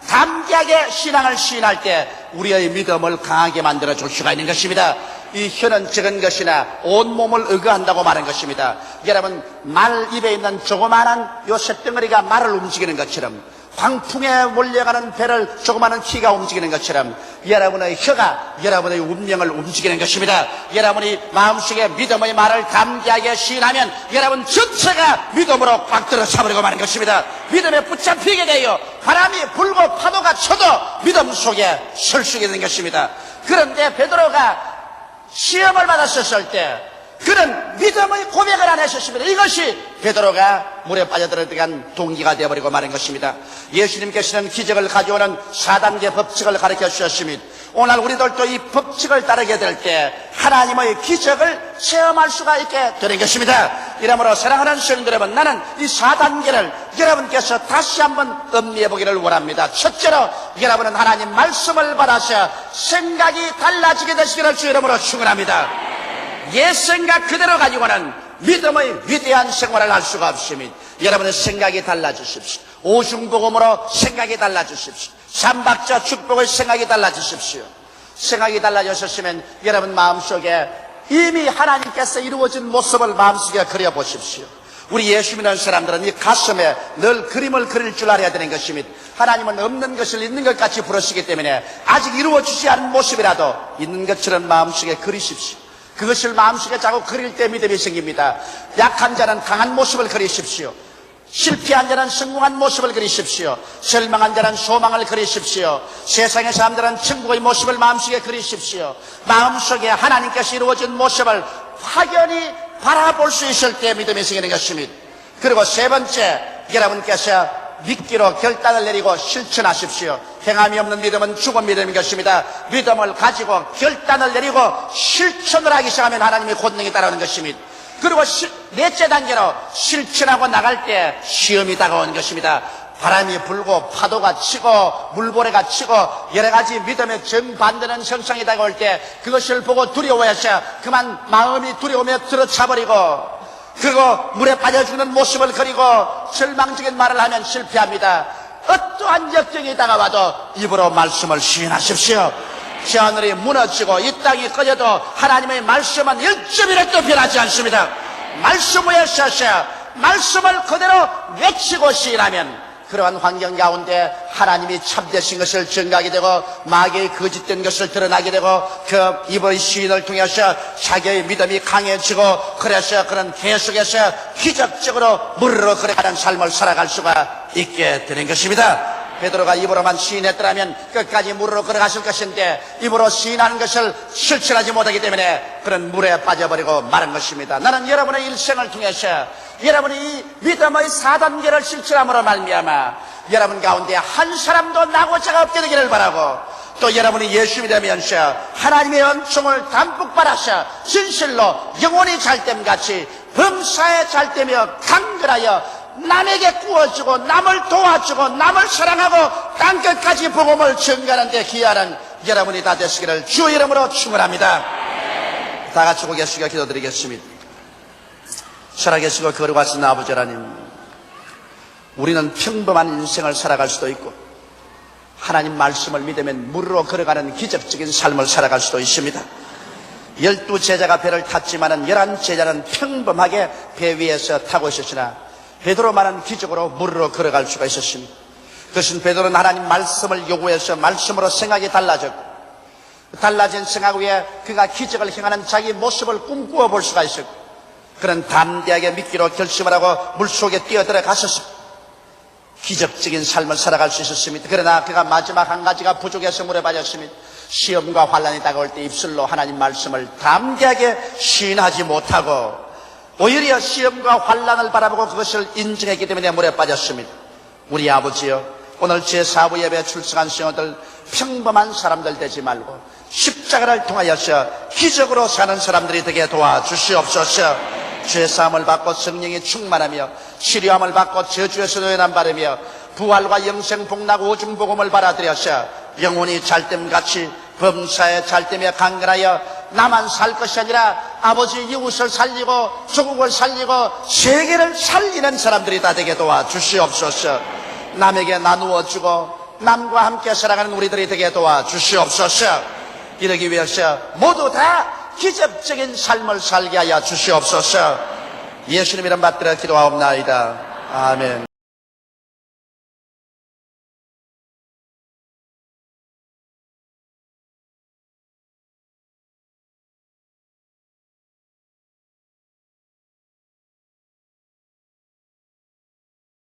담대하게 신앙을 시인할 때 우리의 믿음을 강하게 만들어 줄 수가 있는 것입니다. 이 혀는 적은 것이나 온몸을 의거한다고 말한 것입니다. 여러분, 말 입에 있는 조그마한 요 쇳덩어리가 말을 움직이는 것처럼 광풍에 몰려가는 배를 조그마한 키가 움직이는 것처럼 여러분의 혀가 여러분의 운명을 움직이는 것입니다. 여러분이 마음속에 믿음의 말을 담대하게 시인하면 여러분 전체가 믿음으로 꽉 들어차버리고 마는 것입니다. 믿음에 붙잡히게 되어 바람이 불고 파도가 쳐도 믿음 속에 설 수 있는 것입니다. 그런데 베드로가 시험을 받았었을 때 그는 믿음의 고백을 안 했었습니다. 이것이 베드로가 물에 빠져들어간 동기가 되어버리고 마는 것입니다. 예수님께서는 기적을 가져오는 4단계 법칙을 가르쳐 주셨습니다. 오늘 우리들도 이 법칙을 따르게 될 때 하나님의 기적을 체험할 수가 있게 되는 것입니다. 이러므로 사랑하는 성도 여러분, 나는 이 4단계를 여러분께서 다시 한번 음미해 보기를 원합니다. 첫째로 여러분은 하나님 말씀을 받아서 생각이 달라지게 되시기를 주 이름으로 축원합니다. 옛 생각 그대로 가지고는 믿음의 위대한 생활을 할 수가 없습니다. 여러분의 생각이 달라지십시오. 오중복음으로 생각이 달라지십시오. 삼박자 축복의 생각이 달라지십시오. 생각이 달라졌으면 여러분 마음속에 이미 하나님께서 이루어진 모습을 마음속에 그려보십시오. 우리 예수 믿는 사람들은 이 가슴에 늘 그림을 그릴 줄 알아야 되는 것입니다. 하나님은 없는 것을 있는 것 같이 부르시기 때문에 아직 이루어지지 않은 모습이라도 있는 것처럼 마음속에 그리십시오. 그것을 마음속에 자꾸 그릴 때 믿음이 생깁니다. 약한 자는 강한 모습을 그리십시오. 실패한 자는 성공한 모습을 그리십시오. 절망한 자는 소망을 그리십시오. 세상의 사람들은 천국의 모습을 마음속에 그리십시오. 마음속에 하나님께서 이루어진 모습을 확연히 바라볼 수 있을 때 믿음이 생기는 것입니다. 그리고 세 번째, 여러분께서 믿기로 결단을 내리고 실천하십시오. 행함이 없는 믿음은 죽은 믿음인 것입니다. 믿음을 가지고 결단을 내리고 실천을 하기 시작하면 하나님의 권능이 따라오는 것입니다. 그리고 넷째 단계로 실천하고 나갈 때 시험이 다가오는 것입니다. 바람이 불고 파도가 치고 물보레가 치고 여러 가지 믿음의 정반대는 형상이 다가올 때 그것을 보고 두려워해서 그만 마음이 두려움에 들어차버리고 그리고 물에 빠져 죽는 모습을 그리고 절망적인 말을 하면 실패합니다. 어떠한 역경이 다가와도 입으로 말씀을 시인하십시오. 저 하늘이 무너지고 이 땅이 꺼져도 하나님의 말씀은 1점이라도 변하지 않습니다. 말씀 위에 서서 말씀을 그대로 외치고 시인하면 그러한 환경 가운데 하나님이 참되신 것을 증가하게 되고 마귀의 거짓된 것을 드러나게 되고 그 입의 시인을 통해서 자기의 믿음이 강해지고 그래서 그런 계속해서 기적적으로 물으로 걸어가는 삶을 살아갈 수가 있게 되는 것입니다. 베드로가 입으로만 시인했더라면 끝까지 물으로 걸어갔을 것인데 입으로 시인하는 것을 실천하지 못하기 때문에 그런 물에 빠져버리고 마른 것입니다. 나는 여러분의 일생을 통해서 여러분이 이 믿음의 4단계를 실천함으로 말미암아 여러분 가운데 한 사람도 낙오자가 없게 되기를 바라고 또 여러분이 예수 믿으면서 하나님의 은총을 담뿍 받아서 진실로 영혼이 잘됨같이 범사에 잘되며 강건하여 남에게 구워주고 남을 도와주고 남을 사랑하고 땅끝까지 복음을 전가하는 데 기여하는 여러분이 다 되시기를 주 이름으로 축원합니다. 다 같이 고개 숙여 기도드리겠습니다. 살아계시고 거룩하신 아버지 하나님, 우리는 평범한 인생을 살아갈 수도 있고 하나님 말씀을 믿으면 물으로 걸어가는 기적적인 삶을 살아갈 수도 있습니다. 12제자가 배를 탔지만은 11제자는 평범하게 배 위에서 타고 있었으나 베드로만은 기적으로 물으로 걸어갈 수가 있었습니다. 그것은 베드로는 하나님 말씀을 요구해서 말씀으로 생각이 달라졌고 달라진 생각 위에 그가 기적을 행하는 자기 모습을 꿈꾸어 볼 수가 있었고 그런 담대하게 믿기로 결심을 하고 물속에 뛰어들어가서 기적적인 삶을 살아갈 수 있었습니다. 그러나 그가 마지막 한 가지가 부족해서 물에 빠졌습니다. 시험과 환란이 다가올 때 입술로 하나님 말씀을 담대하게 시인하지 못하고 오히려 시험과 환란을 바라보고 그것을 인정했기 때문에 물에 빠졌습니다. 우리 아버지여, 오늘 제4부 예배에 출석한 성도들 평범한 사람들 되지 말고 십자가를 통하여서 기적으로 사는 사람들이 되게 도와주시옵소서. 죄사함을 받고 성령이 충만하며 치료함을 받고 저주에서 노연함 받으며 부활과 영생 복락 오중복음을 받아들여서 영혼이 잘됨같이 범사에 잘되며 강건하여 나만 살 것이 아니라 아버지 이웃을 살리고 조국을 살리고 세계를 살리는 사람들이 다 되게 도와주시옵소서. 남에게 나누어 주고 남과 함께 살아가는 우리들이 되게 도와주시옵소서. 이러기 위해서 모두 다 기적적인 삶을 살게 하여 주시옵소서. 예수님 이름 받들어 기도하옵나이다. 아멘.